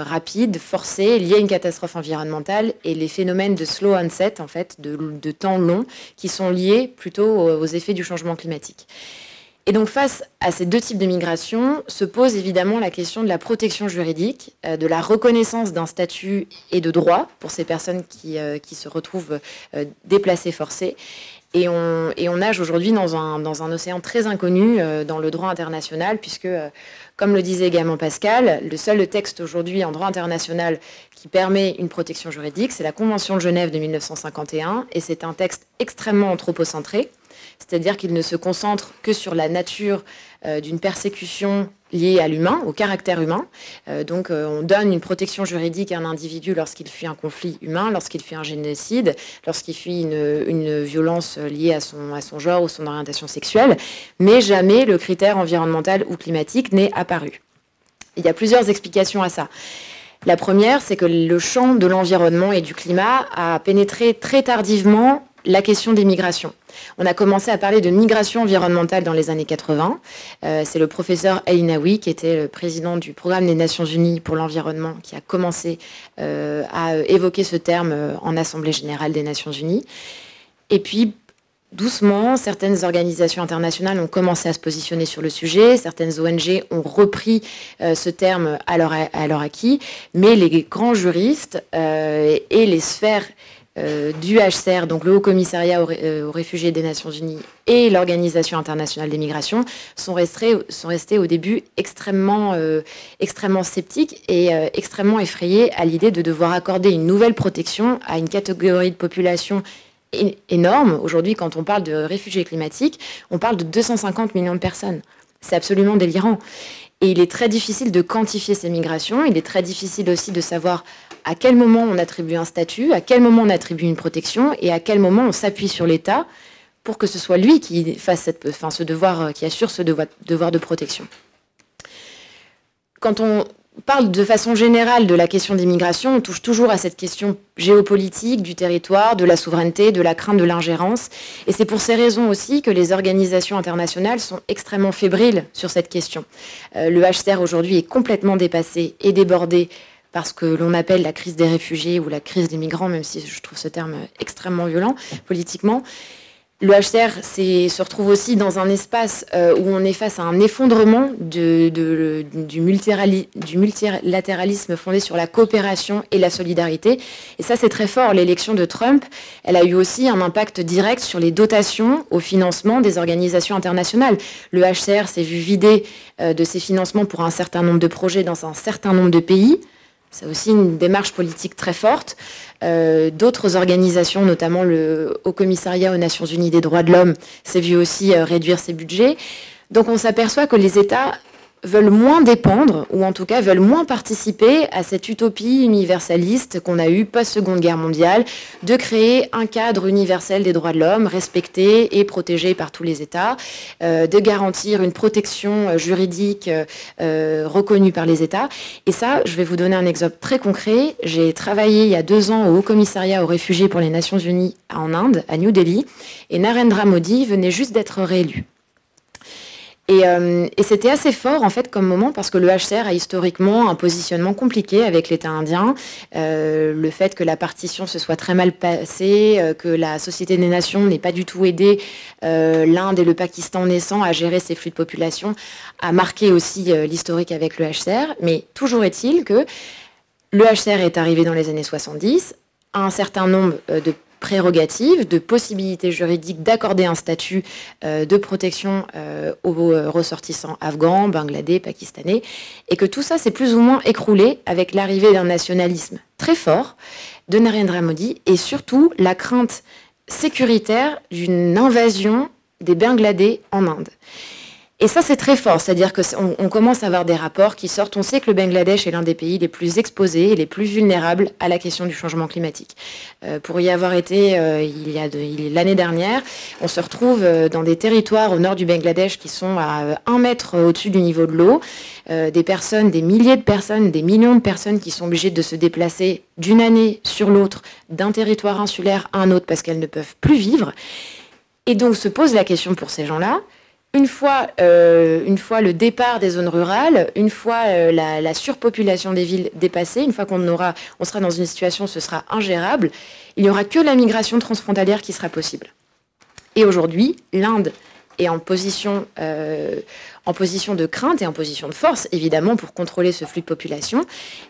rapides, forcées, liées à une catastrophe environnementale, et les phénomènes de slow onset, en fait, de temps long, qui sont liés plutôt aux effets du changement climatique. Et donc face à ces deux types de migration se pose évidemment la question de la protection juridique, de la reconnaissance d'un statut et de droits pour ces personnes qui se retrouvent déplacées forcées. Et on nage aujourd'hui dans un océan très inconnu dans le droit international, puisque, comme le disait également Pascal, le seul texte aujourd'hui en droit international qui permet une protection juridique, c'est la Convention de Genève de 1951, et c'est un texte extrêmement anthropocentré, c'est-à-dire qu'il ne se concentre que sur la nature d'une persécution liée à l'humain, au caractère humain. Donc on donne une protection juridique à un individu lorsqu'il fuit un conflit humain, lorsqu'il fuit un génocide, lorsqu'il fuit une violence liée à son genre ou son orientation sexuelle, mais jamais le critère environnemental ou climatique n'est apparu. Il y a plusieurs explications à ça. La première, c'est que le champ de l'environnement et du climat a pénétré très tardivement la question des migrations. On a commencé à parler de migration environnementale dans les années 80. C'est le professeur Elinaoui, qui était le président du programme des Nations Unies pour l'environnement, qui a commencé à évoquer ce terme en Assemblée générale des Nations Unies. Et puis, doucement, certaines organisations internationales ont commencé à se positionner sur le sujet. Certaines ONG ont repris ce terme à leur acquis. Mais les grands juristes et les sphères du HCR, donc le Haut Commissariat aux réfugiés des Nations Unies et l'Organisation internationale des migrations, sont restés au début extrêmement sceptiques et extrêmement effrayés à l'idée de devoir accorder une nouvelle protection à une catégorie de population énorme. Aujourd'hui, quand on parle de réfugiés climatiques, on parle de 250 millions de personnes. C'est absolument délirant. Et il est très difficile de quantifier ces migrations. Il est très difficile aussi de savoir à quel moment on attribue un statut, à quel moment on attribue une protection et à quel moment on s'appuie sur l'État pour que ce soit lui qui fasse ce devoir, qui assure ce devoir de protection. Quand on parle de façon générale de la question des migrations, on touche toujours à cette question géopolitique du territoire, de la souveraineté, de la crainte de l'ingérence. Et c'est pour ces raisons aussi que les organisations internationales sont extrêmement fébriles sur cette question. Le HCR aujourd'hui est complètement dépassé et débordé par ce que l'on appelle la crise des réfugiés ou la crise des migrants, même si je trouve ce terme extrêmement violent politiquement. Le HCR se retrouve aussi dans un espace où on est face à un effondrement du multilatéralisme fondé sur la coopération et la solidarité. Et ça, c'est très fort. L'élection de Trump, elle a eu aussi un impact direct sur les dotations au financement des organisations internationales. Le HCR s'est vu vider de ses financements pour un certain nombre de projets dans un certain nombre de pays. C'est aussi une démarche politique très forte. D'autres organisations, notamment le Haut Commissariat aux Nations Unies des droits de l'homme, s'est vu aussi réduire ses budgets. Donc on s'aperçoit que les États veulent moins dépendre, ou en tout cas veulent moins participer à cette utopie universaliste qu'on a eue post-Seconde Guerre mondiale, de créer un cadre universel des droits de l'homme, respecté et protégé par tous les États, de garantir une protection juridique reconnue par les États. Et ça, je vais vous donner un exemple très concret. J'ai travaillé il y a 2 ans au Haut Commissariat aux réfugiés pour les Nations Unies en Inde, à New Delhi, et Narendra Modi venait juste d'être réélu. Et c'était assez fort en fait comme moment parce que le HCR a historiquement un positionnement compliqué avec l'État indien. Le fait que la partition se soit très mal passée, que la Société des Nations n'ait pas du tout aidé l'Inde et le Pakistan naissant à gérer ces flux de population a marqué aussi l'historique avec le HCR. Mais toujours est-il que le HCR est arrivé dans les années 70, a un certain nombre de prérogatives, de possibilités juridiques d'accorder un statut de protection aux ressortissants afghans, bangladais, pakistanais, et que tout ça s'est plus ou moins écroulé avec l'arrivée d'un nationalisme très fort de Narendra Modi et surtout la crainte sécuritaire d'une invasion des Bangladais en Inde. Et ça, c'est très fort, c'est-à-dire qu'on commence à avoir des rapports qui sortent. On sait que le Bangladesh est l'un des pays les plus exposés et les plus vulnérables à la question du changement climatique. Pour y avoir été l'année dernière, on se retrouve dans des territoires au nord du Bangladesh qui sont à 1 mètre au-dessus du niveau de l'eau. Des milliers de personnes, des millions de personnes qui sont obligées de se déplacer d'une année sur l'autre, d'un territoire insulaire à un autre parce qu'elles ne peuvent plus vivre. Et donc se pose la question pour ces gens-là, une fois le départ des zones rurales, une fois la surpopulation des villes dépassée, une fois on sera dans une situation où ce sera ingérable, il n'y aura que la migration transfrontalière qui sera possible. Et aujourd'hui, l'Inde et en position de crainte et en position de force, évidemment, pour contrôler ce flux de population.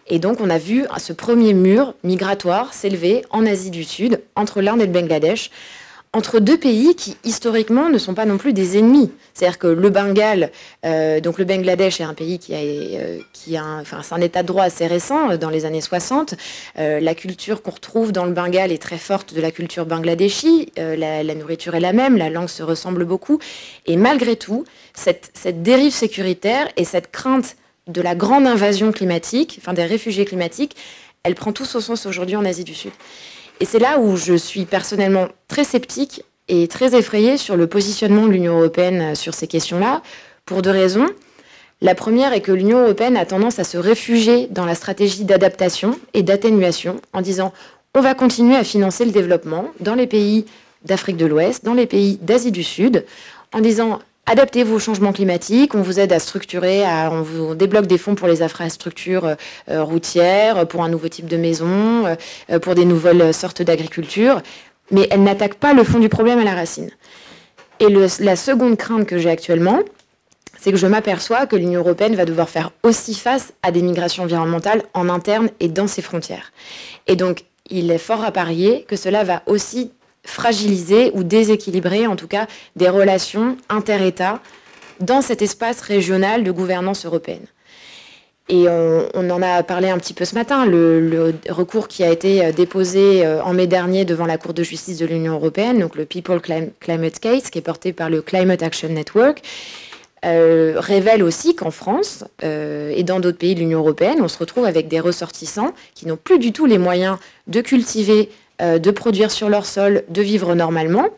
Et donc, on a vu ce premier mur migratoire s'élever en Asie du Sud, entre l'Inde et le Bangladesh, entre deux pays qui, historiquement, ne sont pas non plus des ennemis. C'est-à-dire que le Bengale, donc le Bangladesh est un pays qui a c'est un état de droit assez récent, dans les années 60. La culture qu'on retrouve dans le Bengale est très forte de la culture bangladeshi. La nourriture est la même, la langue se ressemble beaucoup. Et malgré tout, cette dérive sécuritaire et cette crainte de la grande invasion climatique, des réfugiés climatiques, elle prend tout son sens aujourd'hui en Asie du Sud. Et c'est là où je suis personnellement très sceptique et très effrayée sur le positionnement de l'Union européenne sur ces questions-là, pour deux raisons. La première est que l'Union européenne a tendance à se réfugier dans la stratégie d'adaptation et d'atténuation en disant on va continuer à financer le développement dans les pays d'Afrique de l'Ouest, dans les pays d'Asie du Sud, en disant adaptez-vous au changement climatique, on vous aide à structurer, on vous débloque des fonds pour les infrastructures routières, pour un nouveau type de maison, pour des nouvelles sortes d'agriculture, mais elle n'attaque pas le fond du problème à la racine. Et la seconde crainte que j'ai actuellement, c'est que je m'aperçois que l'Union européenne va devoir faire aussi face à des migrations environnementales en interne et dans ses frontières. Et donc, il est fort à parier que cela va aussi fragiliser ou déséquilibrer, en tout cas, des relations inter-États dans cet espace régional de gouvernance européenne. Et on en a parlé un petit peu ce matin, le recours qui a été déposé en mai dernier devant la Cour de justice de l'Union européenne, donc le People Climate Case, qui est porté par le Climate Action Network, révèle aussi qu'en France et dans d'autres pays de l'Union européenne, on se retrouve avec des ressortissants qui n'ont plus du tout les moyens de cultiver, de produire sur leur sol, de vivre normalement,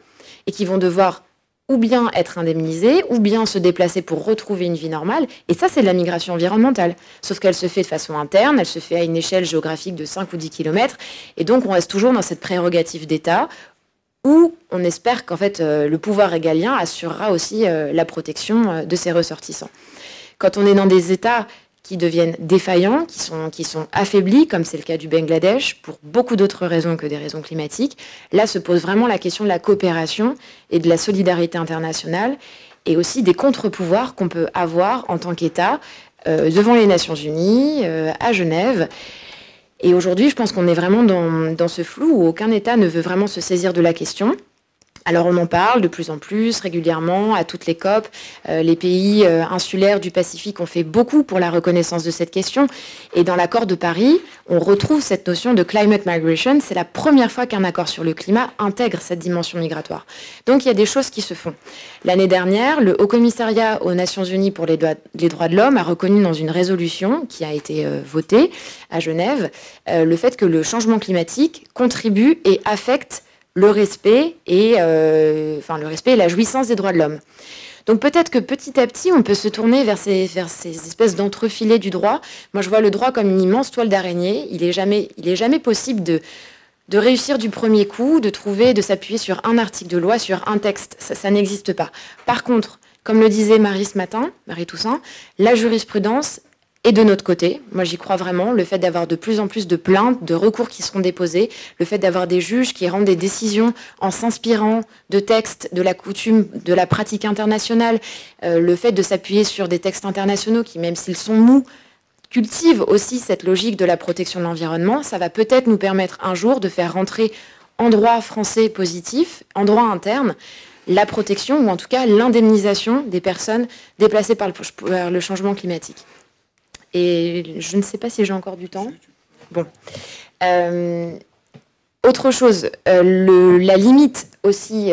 et qui vont devoir ou bien être indemnisés, ou bien se déplacer pour retrouver une vie normale. Et ça, c'est de la migration environnementale. Sauf qu'elle se fait de façon interne, elle se fait à une échelle géographique de 5 ou 10 km, et donc on reste toujours dans cette prérogative d'État, où on espère qu'en fait, le pouvoir régalien assurera aussi la protection de ses ressortissants. Quand on est dans des États qui deviennent défaillants, qui sont affaiblis, comme c'est le cas du Bangladesh, pour beaucoup d'autres raisons que des raisons climatiques. Là se pose vraiment la question de la coopération et de la solidarité internationale, et aussi des contre-pouvoirs qu'on peut avoir en tant qu'État devant les Nations Unies, à Genève. Et aujourd'hui, je pense qu'on est vraiment dans ce flou où aucun État ne veut vraiment se saisir de la question. Alors on en parle de plus en plus, régulièrement, à toutes les COP. Les pays insulaires du Pacifique ont fait beaucoup pour la reconnaissance de cette question. Et dans l'accord de Paris, on retrouve cette notion de climate migration. C'est la première fois qu'un accord sur le climat intègre cette dimension migratoire. Donc il y a des choses qui se font. L'année dernière, le Haut-Commissariat aux Nations Unies pour les droits de l'homme a reconnu dans une résolution qui a été votée à Genève le fait que le changement climatique contribue et affecte le respect et la jouissance des droits de l'homme. Donc peut-être que petit à petit, on peut se tourner vers ces espèces d'entrefilets du droit. Moi, je vois le droit comme une immense toile d'araignée. Il est jamais possible de réussir du premier coup, de s'appuyer sur un article de loi, sur un texte. Ça n'existe pas. Par contre, comme le disait Marie ce matin, Marie Toussaint, la jurisprudence est de notre côté. Moi, j'y crois vraiment. Le fait d'avoir de plus en plus de plaintes, de recours qui seront déposés, le fait d'avoir des juges qui rendent des décisions en s'inspirant de textes, de la coutume, de la pratique internationale, le fait de s'appuyer sur des textes internationaux qui, même s'ils sont mous, cultivent aussi cette logique de la protection de l'environnement, ça va peut-être nous permettre un jour de faire rentrer en droit français positif, en droit interne, la protection ou en tout cas l'indemnisation des personnes déplacées par le changement climatique. Et je ne sais pas si j'ai encore du temps. Bon. Autre chose, la limite aussi,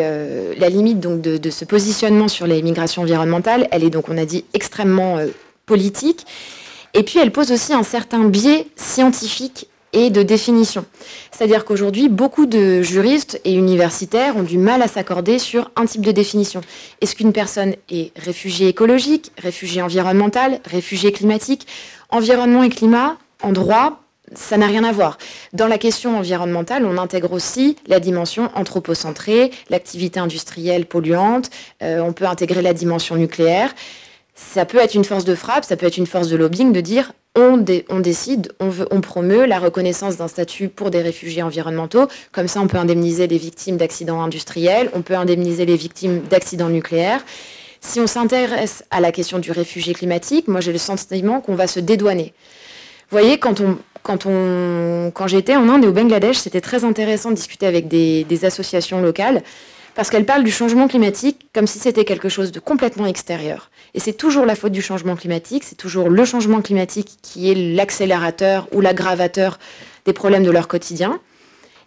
donc de ce positionnement sur les migrations environnementales, elle est donc, on a dit, extrêmement politique. Et puis, elle pose aussi un certain biais scientifique et de définition. C'est-à-dire qu'aujourd'hui, beaucoup de juristes et universitaires ont du mal à s'accorder sur un type de définition. Est-ce qu'une personne est réfugiée écologique, réfugiée environnementale, réfugiée climatique? Environnement et climat, en droit, ça n'a rien à voir. Dans la question environnementale, on intègre aussi la dimension anthropocentrée, l'activité industrielle polluante, on peut intégrer la dimension nucléaire. ça peut être une force de frappe, ça peut être une force de lobbying de dire on décide, on promeut la reconnaissance d'un statut pour des réfugiés environnementaux. Comme ça, on peut indemniser les victimes d'accidents industriels, on peut indemniser les victimes d'accidents nucléaires. Si on s'intéresse à la question du réfugié climatique, moi j'ai le sentiment qu'on va se dédouaner. Vous voyez, quand j'étais en Inde et au Bangladesh, c'était très intéressant de discuter avec des associations locales parce qu'elles parlent du changement climatique comme si c'était quelque chose de complètement extérieur. Et c'est toujours la faute du changement climatique, c'est toujours le changement climatique qui est l'accélérateur ou l'aggravateur des problèmes de leur quotidien.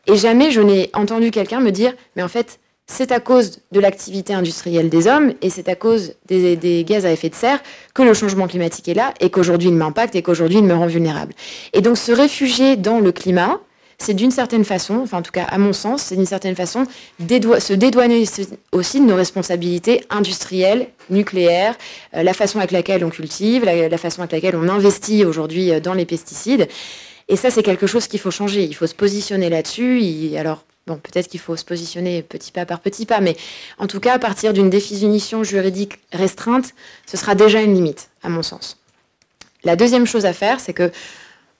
Et jamais je n'ai entendu quelqu'un me dire « mais en fait, c'est à cause de l'activité industrielle des hommes et c'est à cause des gaz à effet de serre que le changement climatique est là et qu'aujourd'hui il m'impacte et qu'aujourd'hui il me rend vulnérable. » Et donc se réfugier dans le climat, c'est d'une certaine façon, enfin en tout cas à mon sens, c'est d'une certaine façon se dédouaner aussi de nos responsabilités industrielles, nucléaires, la façon avec laquelle on cultive, la façon avec laquelle on investit aujourd'hui dans les pesticides. Et ça, c'est quelque chose qu'il faut changer. Il faut se positionner là-dessus. Alors, bon, peut-être qu'il faut se positionner petit pas par petit pas, mais en tout cas, à partir d'une définition juridique restreinte, ce sera déjà une limite, à mon sens. La deuxième chose à faire, c'est que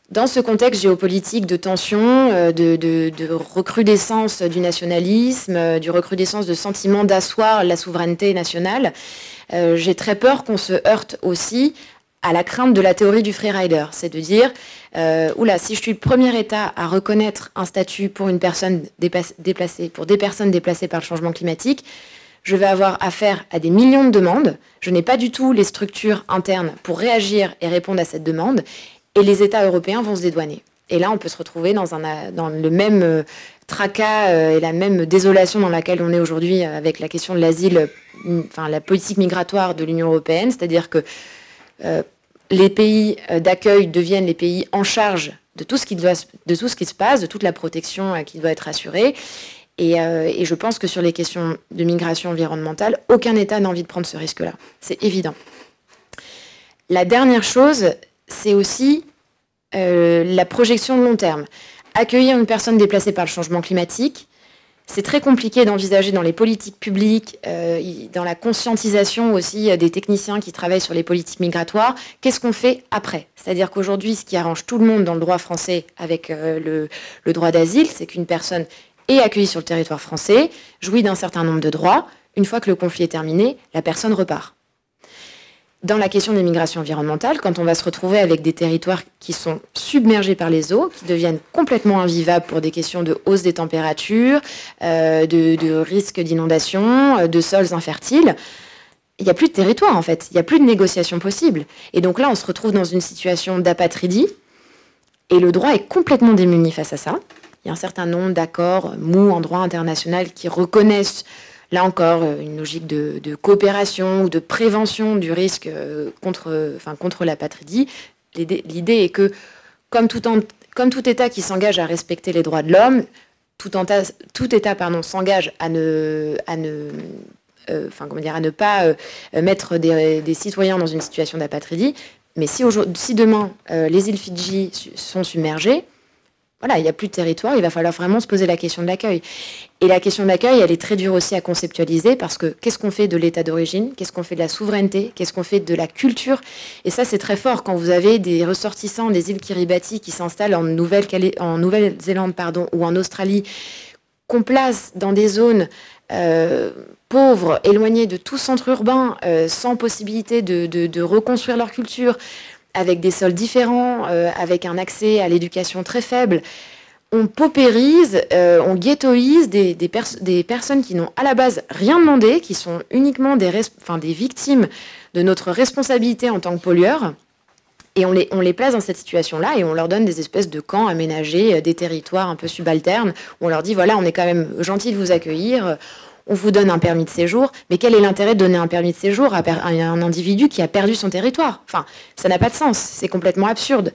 dans ce contexte géopolitique de tension, de recrudescence du nationalisme, du recrudescence de sentiment d'asseoir la souveraineté nationale, j'ai très peur qu'on se heurte aussi à la crainte de la théorie du freerider. C'est de dire, oula, si je suis le premier État à reconnaître un statut pour une personne déplacée, pour des personnes déplacées par le changement climatique, je vais avoir affaire à des millions de demandes. Je n'ai pas du tout les structures internes pour réagir et répondre à cette demande. Et les États européens vont se dédouaner. Et là, on peut se retrouver dans le même tracas et la même désolation dans laquelle on est aujourd'hui avec la question de l'asile, enfin la politique migratoire de l'Union européenne, c'est-à-dire que les pays d'accueil deviennent les pays en charge de tout ce qui se passe, de toute la protection qui doit être assurée. Et je pense que sur les questions de migration environnementale, aucun État n'a envie de prendre ce risque-là. C'est évident. La dernière chose, c'est aussi la projection de long terme. Accueillir une personne déplacée par le changement climatique, c'est très compliqué d'envisager dans les politiques publiques, dans la conscientisation aussi des techniciens qui travaillent sur les politiques migratoires, qu'est-ce qu'on fait après? C'est-à-dire qu'aujourd'hui, ce qui arrange tout le monde dans le droit français avec le droit d'asile, c'est qu'une personne est accueillie sur le territoire français, jouit d'un certain nombre de droits. Une fois que le conflit est terminé, la personne repart. Dans la question des migrations environnementales, quand on va se retrouver avec des territoires qui sont submergés par les eaux, qui deviennent complètement invivables pour des questions de hausse des températures, de risque d'inondation, de sols infertiles, il n'y a plus de territoire en fait, il n'y a plus de négociation possible. Et donc là, on se retrouve dans une situation d'apatridie, et le droit est complètement démuni face à ça. Il y a un certain nombre d'accords mous en droit international qui reconnaissent là encore, une logique de coopération ou de prévention du risque contre l'apatridie. L'idée est que, comme tout État qui s'engage à respecter les droits de l'homme, tout État s'engage à ne pas mettre des citoyens dans une situation d'apatridie. Mais si demain les îles Fidji sont submergées, voilà, il n'y a plus de territoire, il va falloir vraiment se poser la question de l'accueil. Et la question de l'accueil, elle est très dure aussi à conceptualiser parce que qu'est-ce qu'on fait de l'état d'origine? Qu'est-ce qu'on fait de la souveraineté? Qu'est-ce qu'on fait de la culture? Et ça, c'est très fort quand vous avez des ressortissants des îles Kiribati qui s'installent en Nouvelle-Zélande ou en Australie, qu'on place dans des zones pauvres, éloignées de tout centre urbain, sans possibilité de reconstruire leur culture, avec des sols différents, avec un accès à l'éducation très faible. On paupérise, on ghettoise des personnes qui n'ont à la base rien demandé, qui sont uniquement des victimes de notre responsabilité en tant que pollueurs. Et on les place dans cette situation-là et on leur donne des espèces de camps aménagés, des territoires un peu subalternes, où on leur dit, voilà, on est quand même gentil de vous accueillir, on vous donne un permis de séjour, mais quel est l'intérêt de donner un permis de séjour à un individu qui a perdu son territoire? Enfin, ça n'a pas de sens, c'est complètement absurde.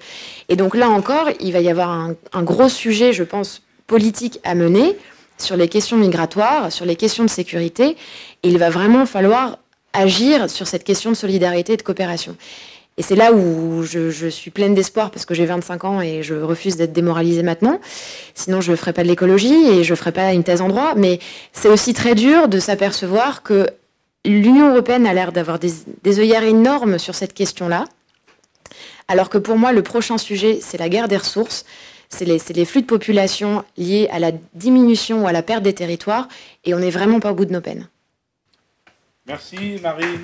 Et donc là encore, il va y avoir un gros sujet, je pense, politique à mener sur les questions migratoires, sur les questions de sécurité, et il va vraiment falloir agir sur cette question de solidarité et de coopération. Et c'est là où je suis pleine d'espoir parce que j'ai 25 ans et je refuse d'être démoralisée maintenant. Sinon, je ne ferai pas de l'écologie et je ne ferai pas une thèse en droit. Mais c'est aussi très dur de s'apercevoir que l'Union européenne a l'air d'avoir des œillères énormes sur cette question-là, alors que pour moi, le prochain sujet, c'est la guerre des ressources, c'est les flux de population liés à la diminution ou à la perte des territoires, et on n'est vraiment pas au bout de nos peines.
Merci Marine.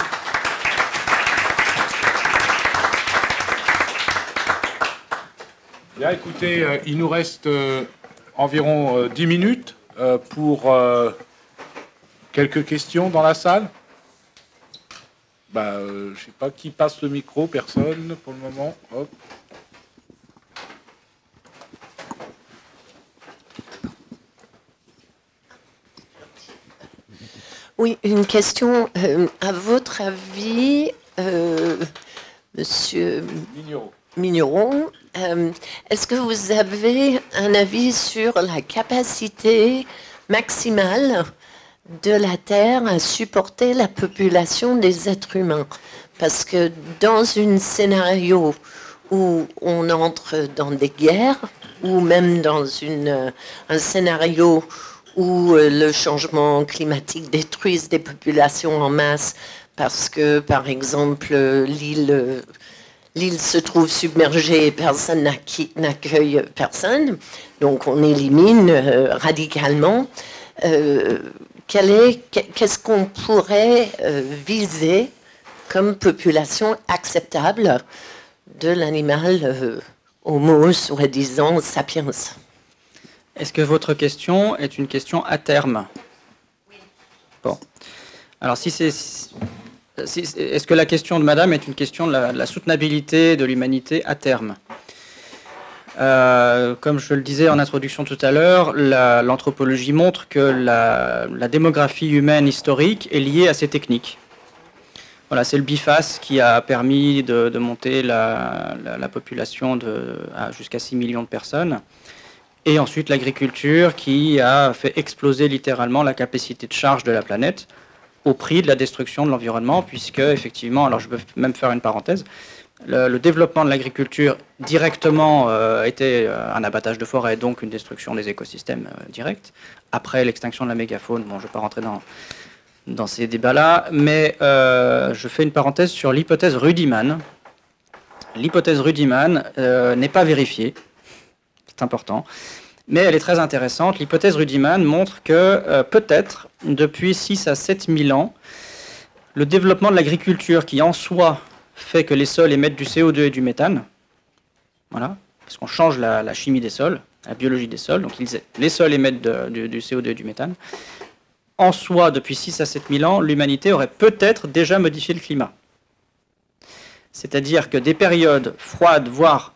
Bien, écoutez, il nous reste environ 10 minutes pour quelques questions dans la salle. Je ne sais pas qui passe le micro, personne pour le moment. Hop.
Oui, une question. À votre avis, Monsieur Migneron, est-ce que vous avez un avis sur la capacité maximale de la Terre à supporter la population des êtres humains? Parce que dans un scénario où on entre dans des guerres, ou même dans un scénario où le changement climatique détruise des populations en masse, parce que, par exemple, l'île se trouve submergée et personne n'accueille personne, donc on élimine radicalement. Qu'est-ce qu'on pourrait viser comme population acceptable de l'animal Homo, soi-disant, sapiens?
Est-ce que votre question est une question à terme? Oui. Bon. Alors, est-ce que la question de madame est une question de la soutenabilité de l'humanité à terme? Comme je le disais en introduction tout à l'heure, l'anthropologie montre que la démographie humaine historique est liée à ces techniques. Voilà, c'est le biface qui a permis de monter la population jusqu'à 6 millions de personnes. Et ensuite l'agriculture qui a fait exploser littéralement la capacité de charge de la planète au prix de la destruction de l'environnement, puisque effectivement, alors je peux même faire une parenthèse, le développement de l'agriculture directement était un abattage de forêt, donc une destruction des écosystèmes directs. Après l'extinction de la mégafaune, bon, je ne vais pas rentrer dans ces débats-là, mais je fais une parenthèse sur l'hypothèse Rudiman. L'hypothèse Rudiman n'est pas vérifiée. C'est important, mais elle est très intéressante. L'hypothèse Rudiman montre que peut-être depuis 6 à 7 000 ans, le développement de l'agriculture qui en soi fait que les sols émettent du CO2 et du méthane, voilà, parce qu'on change la chimie des sols, la biologie des sols, donc les sols émettent du CO2 et du méthane. En soi, depuis 6 à 7 000 ans, l'humanité aurait peut-être déjà modifié le climat. C'est-à-dire que des périodes froides, voire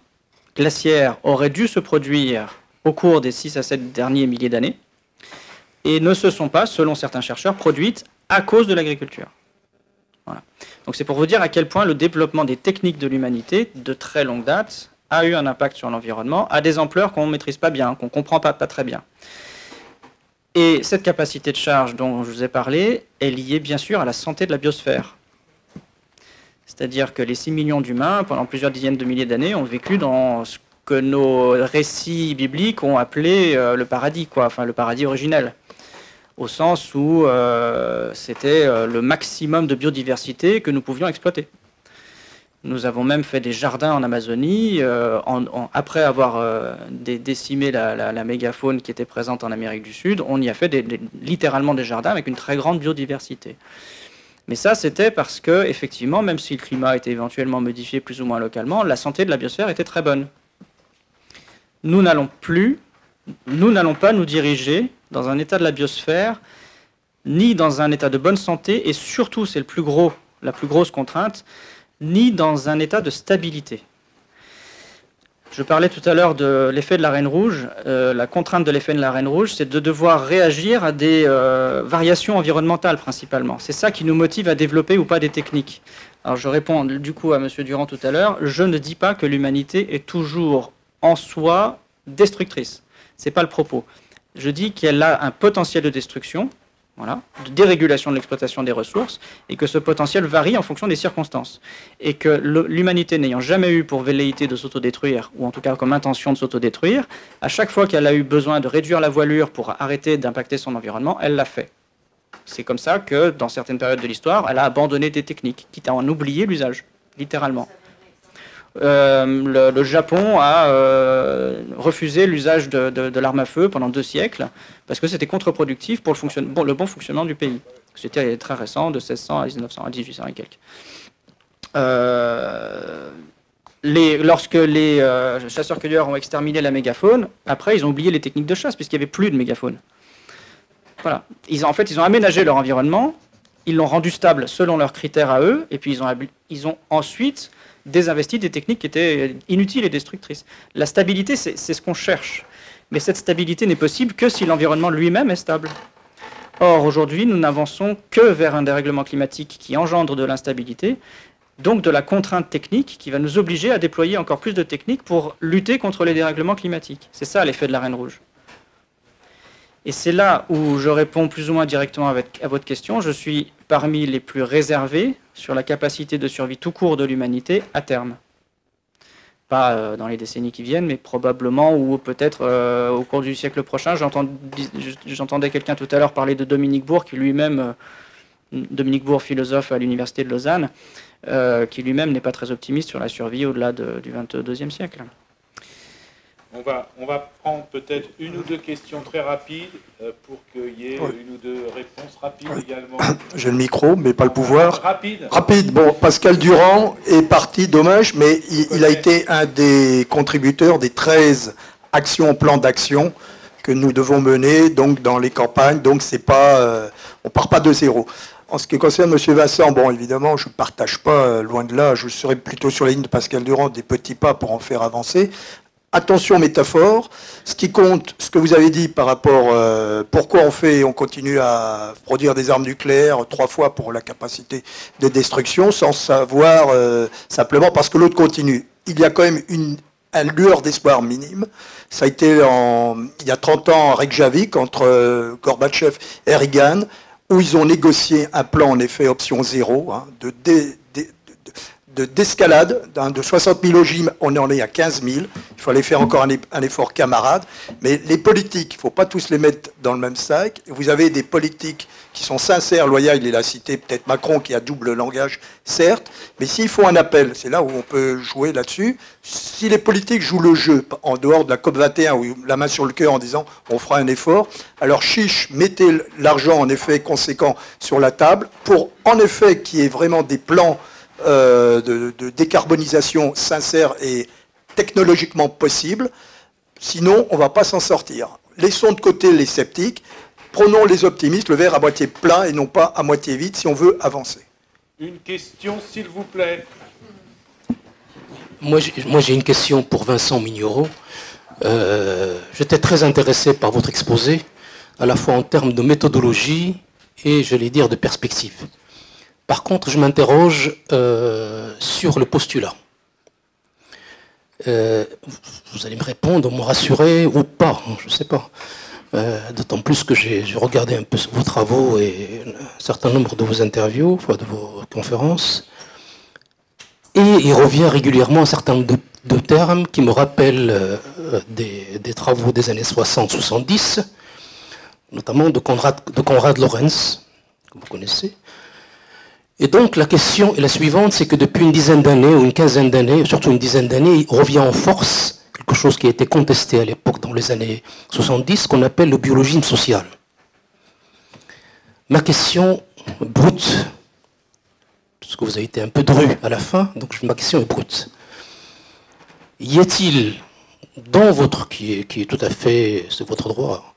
glaciaires, auraient dû se produire au cours des 6 à 7 derniers milliers d'années et ne se sont pas, selon certains chercheurs, produites à cause de l'agriculture. Voilà. Donc c'est pour vous dire à quel point le développement des techniques de l'humanité, de très longue date, a eu un impact sur l'environnement, à des ampleurs qu'on ne maîtrise pas bien, qu'on ne comprend pas très bien. Et cette capacité de charge dont je vous ai parlé est liée bien sûr à la santé de la biosphère. C'est-à-dire que les 6 millions d'humains, pendant plusieurs dizaines de milliers d'années, ont vécu dans ce que nos récits bibliques ont appelé le paradis, quoi, enfin le paradis originel, au sens où c'était le maximum de biodiversité que nous pouvions exploiter. Nous avons même fait des jardins en Amazonie, après avoir décimé la mégafaune qui était présente en Amérique du Sud, on y a fait littéralement des jardins avec une très grande biodiversité. Mais ça, c'était parce que, effectivement, même si le climat a été éventuellement modifié plus ou moins localement, la santé de la biosphère était très bonne. Nous n'allons pas nous diriger dans un état de la biosphère, ni dans un état de bonne santé, et surtout, c'est la plus grosse contrainte, ni dans un état de stabilité. Je parlais tout à l'heure de l'effet de la Reine Rouge. La contrainte de l'effet de la Reine Rouge, c'est de devoir réagir à des variations environnementales principalement. C'est ça qui nous motive à développer ou pas des techniques. Alors je réponds du coup à M. Durand tout à l'heure. Je ne dis pas que l'humanité est toujours en soi destructrice. Ce n'est pas le propos. Je dis qu'elle a un potentiel de destruction, voilà, de dérégulation de l'exploitation des ressources, et que ce potentiel varie en fonction des circonstances. Et que l'humanité n'ayant jamais eu pour velléité de s'autodétruire, ou en tout cas comme intention de s'autodétruire, à chaque fois qu'elle a eu besoin de réduire la voilure pour arrêter d'impacter son environnement, elle l'a fait. C'est comme ça que, dans certaines périodes de l'histoire, elle a abandonné des techniques, quitte à en oublier l'usage, littéralement. Le Japon a refusé l'usage de l'arme à feu pendant 2 siècles, parce que c'était contre-productif pour le bon fonctionnement du pays. C'était très récent, de 1600 à 1900, à 1800 et quelques. Lorsque les chasseurs-cueilleurs ont exterminé la mégafaune, après ils ont oublié les techniques de chasse, puisqu'il n'y avait plus de mégafaune. Voilà. Ils ont aménagé leur environnement, ils l'ont rendu stable selon leurs critères à eux, et puis ils ont ensuite désinvesti des techniques qui étaient inutiles et destructrices. La stabilité, c'est ce qu'on cherche. Mais cette stabilité n'est possible que si l'environnement lui-même est stable. Or, aujourd'hui, nous n'avançons que vers un dérèglement climatique qui engendre de l'instabilité, donc de la contrainte technique qui va nous obliger à déployer encore plus de techniques pour lutter contre les dérèglements climatiques. C'est ça l'effet de la Reine Rouge. Et c'est là où je réponds plus ou moins directement à votre question. Je suis parmi les plus réservés sur la capacité de survie tout court de l'humanité à terme. Pas dans les décennies qui viennent, mais probablement ou peut-être au cours du siècle prochain. J'entendais quelqu'un tout à l'heure parler de Dominique Bourg, qui lui-même, Dominique Bourg, philosophe à l'université de Lausanne, qui lui-même n'est pas très optimiste sur la survie au-delà du 22e siècle.
On va prendre peut-être 1 ou 2 questions très rapides pour qu'il y ait 1 ou 2 réponses rapides également.
J'ai le micro, mais pas le pouvoir.
Rapide.
Rapide. Bon, Pascal Durand est parti, dommage, mais il a été un des contributeurs des 13 plans d'action que nous devons mener donc dans les campagnes. Donc c'est pas, on part pas de zéro. En ce qui concerne M. Vincent, bon, évidemment, je ne partage pas, loin de là, je serais plutôt sur la ligne de Pascal Durand, des petits pas pour en faire avancer. Attention métaphore, ce qui compte, ce que vous avez dit par rapport pourquoi on continue à produire des armes nucléaires 3 fois pour la capacité de destruction sans savoir simplement parce que l'autre continue. Il y a quand même une lueur d'espoir minime. Ça a été il y a 30 ans à Reykjavik entre Gorbatchev et Reagan où ils ont négocié un plan en effet option 0 hein, d'escalade, de 60 000 ogives, on en est à 15 000. Il fallait faire encore un effort camarade. Mais les politiques, il ne faut pas tous les mettre dans le même sac. Vous avez des politiques qui sont sincères, loyaux, il l'a cité, peut-être Macron qui a double langage, certes. Mais s'il faut un appel, c'est là où on peut jouer là-dessus. Si les politiques jouent le jeu, en dehors de la COP21, où la main sur le cœur en disant on fera un effort, alors chiche, mettez l'argent en effet conséquent sur la table pour en effet qu'il y ait vraiment des plans de décarbonisation sincère et technologiquement possible. Sinon, on ne va pas s'en sortir. Laissons de côté les sceptiques, prenons les optimistes, le verre à moitié plein et non pas à moitié vide si on veut avancer.
Une question, s'il vous plaît.
Moi, j'ai une question pour Vincent Mignereau. J'étais très intéressé par votre exposé, à la fois en termes de méthodologie et, j'allais dire, de perspective. Par contre, je m'interroge sur le postulat. Vous allez me répondre, me rassurer ou pas, je ne sais pas. D'autant plus que j'ai regardé un peu vos travaux et un certain nombre de vos interviews, enfin de vos conférences. Et il revient régulièrement un certain nombre de termes qui me rappellent des travaux des années 60-70, notamment de Konrad Lorenz, que vous connaissez. Et donc la question est la suivante, c'est que depuis une dizaine d'années ou une quinzaine d'années, surtout une dizaine d'années, il revient en force quelque chose qui a été contesté à l'époque dans les années 70, qu'on appelle le biologisme social. Ma question brute, parce que vous avez été un peu dru à la fin, donc ma question est brute. Y a-t-il dans votre, qui est tout à fait, c'est votre droit,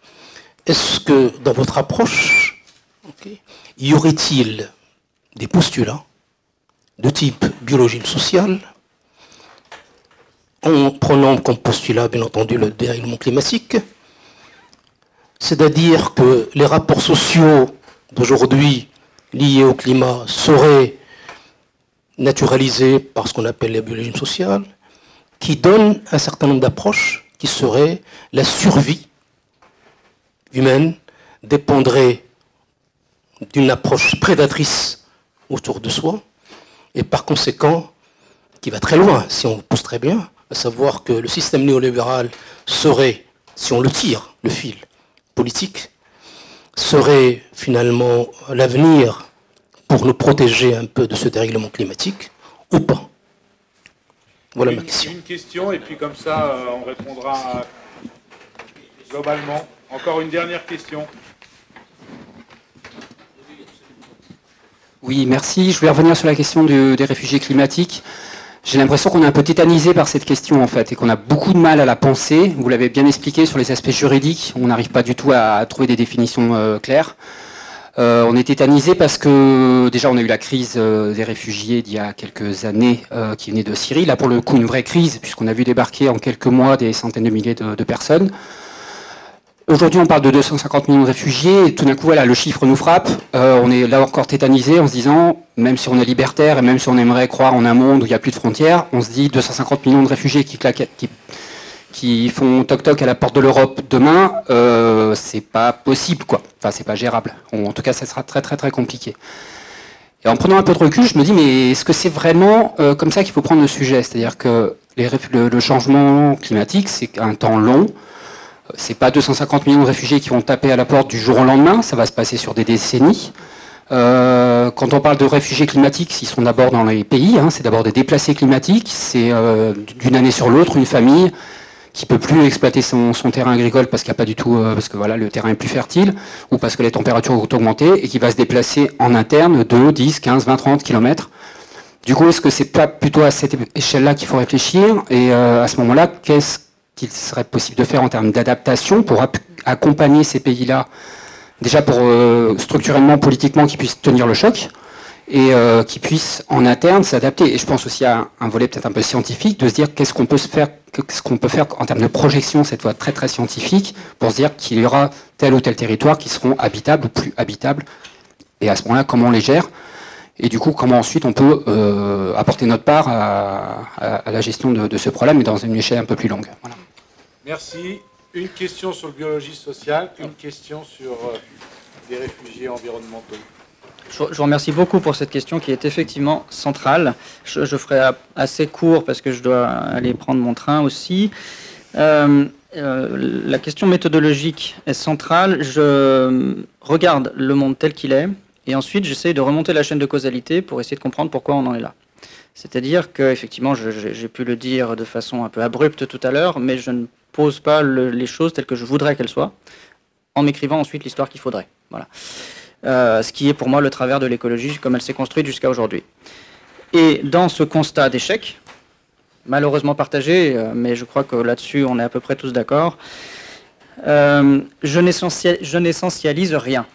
est-ce que dans votre approche, y aurait-il des postulats de type biologie sociale, en prenant comme postulat, bien entendu, le dérèglement climatique, c'est-à-dire que les rapports sociaux d'aujourd'hui liés au climat seraient naturalisés par ce qu'on appelle la biologie sociale, qui donne un certain nombre d'approches qui seraient la survie humaine dépendrait d'une approche prédatrice autour de soi, et par conséquent, qui va très loin, si on pousse très bien, à savoir que le système néolibéral serait, si on le tire, le fil politique, serait finalement l'avenir pour nous protéger un peu de ce dérèglement climatique ou pas? Voilà ma question.
Une question, et puis comme ça, on répondra globalement. Encore une dernière question.
Oui, merci. Je voulais revenir sur la question des réfugiés climatiques. J'ai l'impression qu'on est un peu tétanisé par cette question, en fait, et qu'on a beaucoup de mal à la penser. Vous l'avez bien expliqué sur les aspects juridiques. On n'arrive pas du tout à trouver des définitions claires. On est tétanisé parce que, déjà, on a eu la crise des réfugiés d'il y a quelques années qui venait de Syrie. Là, pour le coup, une vraie crise, puisqu'on a vu débarquer en quelques mois des centaines de milliers de personnes. Aujourd'hui, on parle de 250 millions de réfugiés, et tout d'un coup, voilà, le chiffre nous frappe. On est là encore tétanisé en se disant, même si on est libertaire et même si on aimerait croire en un monde où il n'y a plus de frontières, on se dit 250 millions de réfugiés qui font toc-toc à la porte de l'Europe demain, c'est pas possible, quoi. Enfin, c'est pas gérable. En tout cas, ça sera très, très, très compliqué. Et en prenant un peu de recul, je me dis, mais est-ce que c'est vraiment comme ça qu'il faut prendre le sujet? C'est-à-dire que le changement climatique, c'est un temps long. C'est pas 250 millions de réfugiés qui vont taper à la porte du jour au lendemain, ça va se passer sur des décennies. Quand on parle de réfugiés climatiques, ils sont d'abord dans les pays, c'est d'abord des déplacés climatiques, c'est d'une année sur l'autre une famille qui peut plus exploiter son terrain agricole parce qu'il n'y a pas du tout, parce que voilà, le terrain est plus fertile, ou parce que les températures ont augmenté, et qui va se déplacer en interne de 10, 15, 20, 30 km. Du coup, est-ce que c'est pas plutôt à cette échelle-là qu'il faut réfléchir? Et à ce moment-là, qu'est-ce qu'il serait possible de faire en termes d'adaptation pour accompagner ces pays-là, déjà pour structurellement, politiquement, qu'ils puissent tenir le choc et qu'ils puissent en interne s'adapter. Et je pense aussi à un volet peut-être un peu scientifique, de se dire qu'est-ce qu'on peut faire en termes de projection, cette fois très très scientifique, pour se dire qu'il y aura tel ou tel territoire qui seront habitables ou plus habitables. Et à ce moment-là, comment on les gère? Et du coup, comment ensuite on peut apporter notre part à la gestion de ce problème, mais dans une échelle un peu plus longue. Voilà.
Merci. Une question sur le biologie sociale, une question sur les réfugiés environnementaux.
Je vous remercie beaucoup pour cette question qui est effectivement centrale. Je ferai assez court parce que je dois aller prendre mon train aussi. La question méthodologique est centrale. Je regarde le monde tel qu'il est et ensuite j'essaie de remonter la chaîne de causalité pour essayer de comprendre pourquoi on en est là. C'est-à-dire qu'effectivement, j'ai pu le dire de façon un peu abrupte tout à l'heure, mais je ne pose pas les choses telles que je voudrais qu'elles soient, en m'écrivant ensuite l'histoire qu'il faudrait. Voilà. Ce qui est pour moi le travers de l'écologie comme elle s'est construite jusqu'à aujourd'hui. Et dans ce constat d'échec, malheureusement partagé, mais je crois que là-dessus on est à peu près tous d'accord, je n'essentialise rien.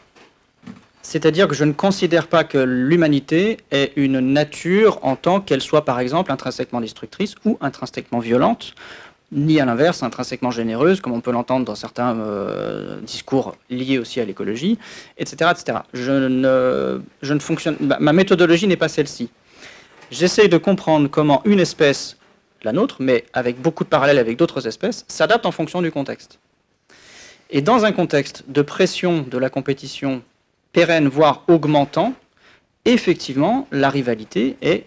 C'est-à-dire que je ne considère pas que l'humanité ait une nature en tant qu'elle soit par exemple intrinsèquement destructrice ou intrinsèquement violente, ni à l'inverse intrinsèquement généreuse, comme on peut l'entendre dans certains discours liés aussi à l'écologie, etc., etc. Je ne fonctionne. Ma méthodologie n'est pas celle-ci. J'essaye de comprendre comment une espèce, la nôtre, mais avec beaucoup de parallèles avec d'autres espèces, s'adapte en fonction du contexte. Et dans un contexte de pression de la compétition pérenne, voire augmentant, effectivement, la rivalité est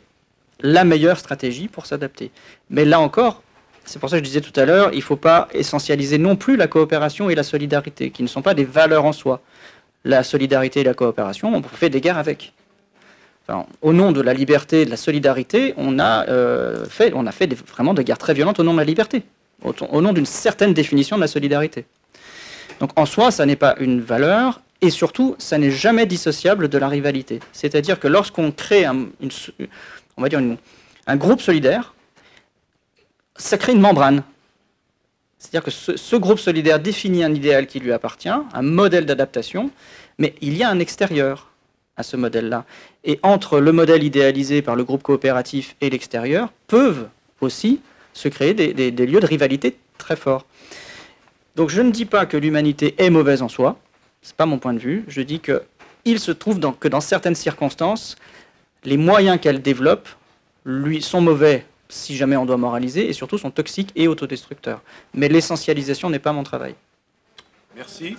la meilleure stratégie pour s'adapter. Mais là encore, c'est pour ça que je disais tout à l'heure, il ne faut pas essentialiser non plus la coopération et la solidarité, qui ne sont pas des valeurs en soi. La solidarité et la coopération, on fait des guerres avec. Enfin, au nom de la liberté et de la solidarité, on a fait vraiment des guerres très violentes au nom de la liberté, au nom d'une certaine définition de la solidarité. Donc en soi, ça n'est pas une valeur, et surtout, ça n'est jamais dissociable de la rivalité. C'est-à-dire que lorsqu'on crée un groupe solidaire, ça crée une membrane. C'est-à-dire que ce groupe solidaire définit un idéal qui lui appartient, un modèle d'adaptation, mais il y a un extérieur à ce modèle-là. Et entre le modèle idéalisé par le groupe coopératif et l'extérieur, peuvent aussi se créer des lieux de rivalité très forts. Donc je ne dis pas que l'humanité est mauvaise en soi, ce n'est pas mon point de vue, je dis qu'il se trouve que dans certaines circonstances, les moyens qu'elle développe sont mauvais si jamais on doit moraliser, et surtout sont toxiques et autodestructeurs. Mais l'essentialisation n'est pas mon travail.
Merci.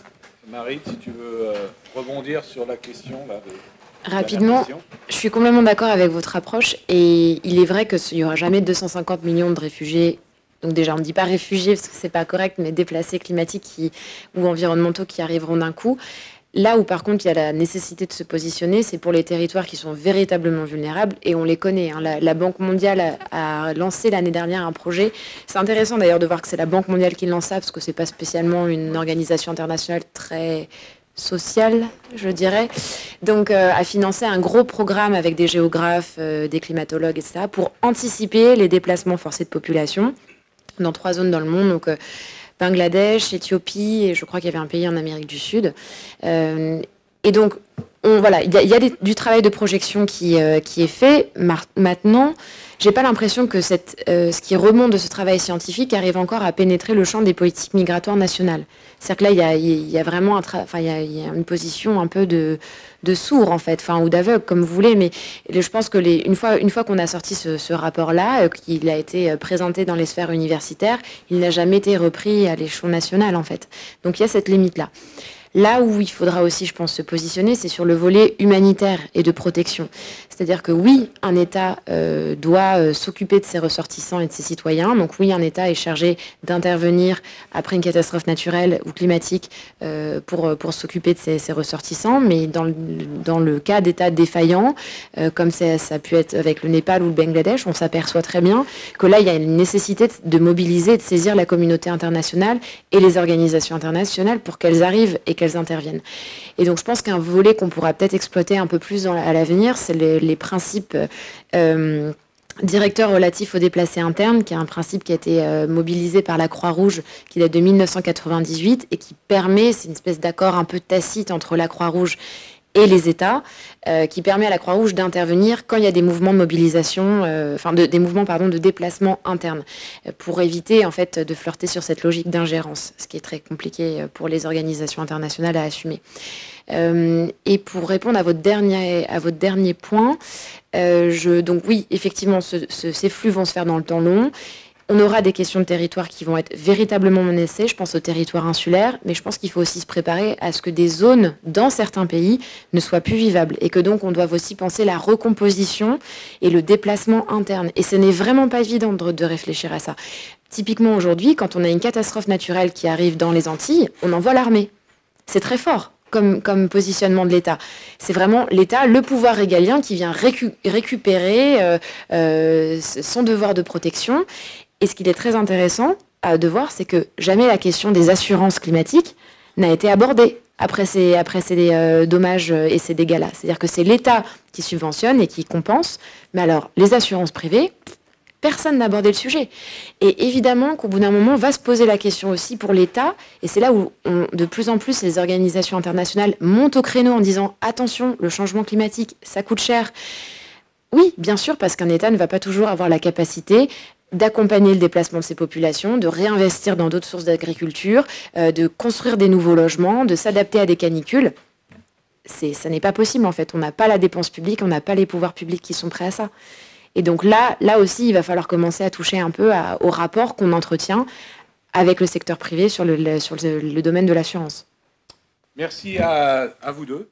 Marie, si tu veux rebondir sur la question. Là,
rapidement, je suis complètement d'accord avec votre approche, et il est vrai qu'il n'y aura jamais 250 millions de réfugiés. Donc déjà, on ne dit pas réfugiés parce que ce n'est pas correct, mais déplacés climatiques ou environnementaux qui arriveront d'un coup. Là où par contre il y a la nécessité de se positionner, c'est pour les territoires qui sont véritablement vulnérables, et on les connaît. Hein. La Banque mondiale a lancé l'année dernière un projet. C'est intéressant d'ailleurs de voir que c'est la Banque mondiale qui lance ça, parce que c'est pas spécialement une organisation internationale très sociale, je dirais. Donc a financé un gros programme avec des géographes, des climatologues, etc., pour anticiper les déplacements forcés de population dans 3 zones dans le monde. Donc Bangladesh, Éthiopie, et je crois qu'il y avait un pays en Amérique du Sud. Et donc, voilà, il y a du travail de projection qui est fait. Maintenant, j'ai pas l'impression que ce qui remonte de ce travail scientifique arrive encore à pénétrer le champ des politiques migratoires nationales. C'est-à-dire que là, il y a vraiment il y a une position un peu de sourd, en fait, ou d'aveugle, comme vous voulez. Mais je pense que une fois qu'on a sorti ce rapport-là, qu'il a été présenté dans les sphères universitaires, il n'a jamais été repris à l'échelon national, en fait. Donc il y a cette limite-là. Là où il faudra aussi, je pense, se positionner, c'est sur le volet humanitaire et de protection. C'est-à-dire que oui, un État doit s'occuper de ses ressortissants et de ses citoyens. Donc oui, un État est chargé d'intervenir après une catastrophe naturelle ou climatique pour s'occuper de ses ressortissants. Mais dans le cas d'États défaillants, comme ça a pu être avec le Népal ou le Bangladesh, on s'aperçoit très bien que là, il y a une nécessité de mobiliser, de saisir la communauté internationale et les organisations internationales pour qu'elles arrivent et qu'elles interviennent. Et donc je pense qu'un volet qu'on pourra peut-être exploiter un peu plus à l'avenir, c'est les principes directeurs relatifs aux déplacés internes, qui est un principe qui a été mobilisé par la Croix-Rouge, qui date de 1998, et qui permet, c'est une espèce d'accord un peu tacite entre la Croix-Rouge et les États, qui permet à la Croix-Rouge d'intervenir quand il y a des mouvements de mobilisation, des mouvements de déplacement interne, pour éviter en fait de flirter sur cette logique d'ingérence, ce qui est très compliqué pour les organisations internationales à assumer. Et pour répondre à votre dernier point, donc oui, effectivement, ces flux vont se faire dans le temps long. On aura des questions de territoire qui vont être véritablement menacées, je pense au territoire insulaire, mais je pense qu'il faut aussi se préparer à ce que des zones dans certains pays ne soient plus vivables, et que donc on doit aussi penser la recomposition et le déplacement interne. Et ce n'est vraiment pas évident de réfléchir à ça. Typiquement aujourd'hui, quand on a une catastrophe naturelle qui arrive dans les Antilles, on envoie l'armée. C'est très fort comme positionnement de l'État. C'est vraiment l'État, le pouvoir régalien, qui vient récupérer son devoir de protection. Et ce qu'il est très intéressant de voir, c'est que jamais la question des assurances climatiques n'a été abordée après ces dommages et ces dégâts-là. C'est-à-dire que c'est l'État qui subventionne et qui compense, mais alors les assurances privées, personne n'a abordé le sujet. Et évidemment qu'au bout d'un moment, va se poser la question aussi pour l'État, et c'est là où de plus en plus les organisations internationales montent au créneau en disant « Attention, le changement climatique, ça coûte cher ». Oui, bien sûr, parce qu'un État ne va pas toujours avoir la capacité d'accompagner le déplacement de ces populations, de réinvestir dans d'autres sources d'agriculture, de construire des nouveaux logements, de s'adapter à des canicules. Ça n'est pas possible en fait. On n'a pas la dépense publique, on n'a pas les pouvoirs publics qui sont prêts à ça. Et donc là aussi, il va falloir commencer à toucher un peu au rapport qu'on entretient avec le secteur privé sur le domaine de l'assurance.
Merci à vous deux.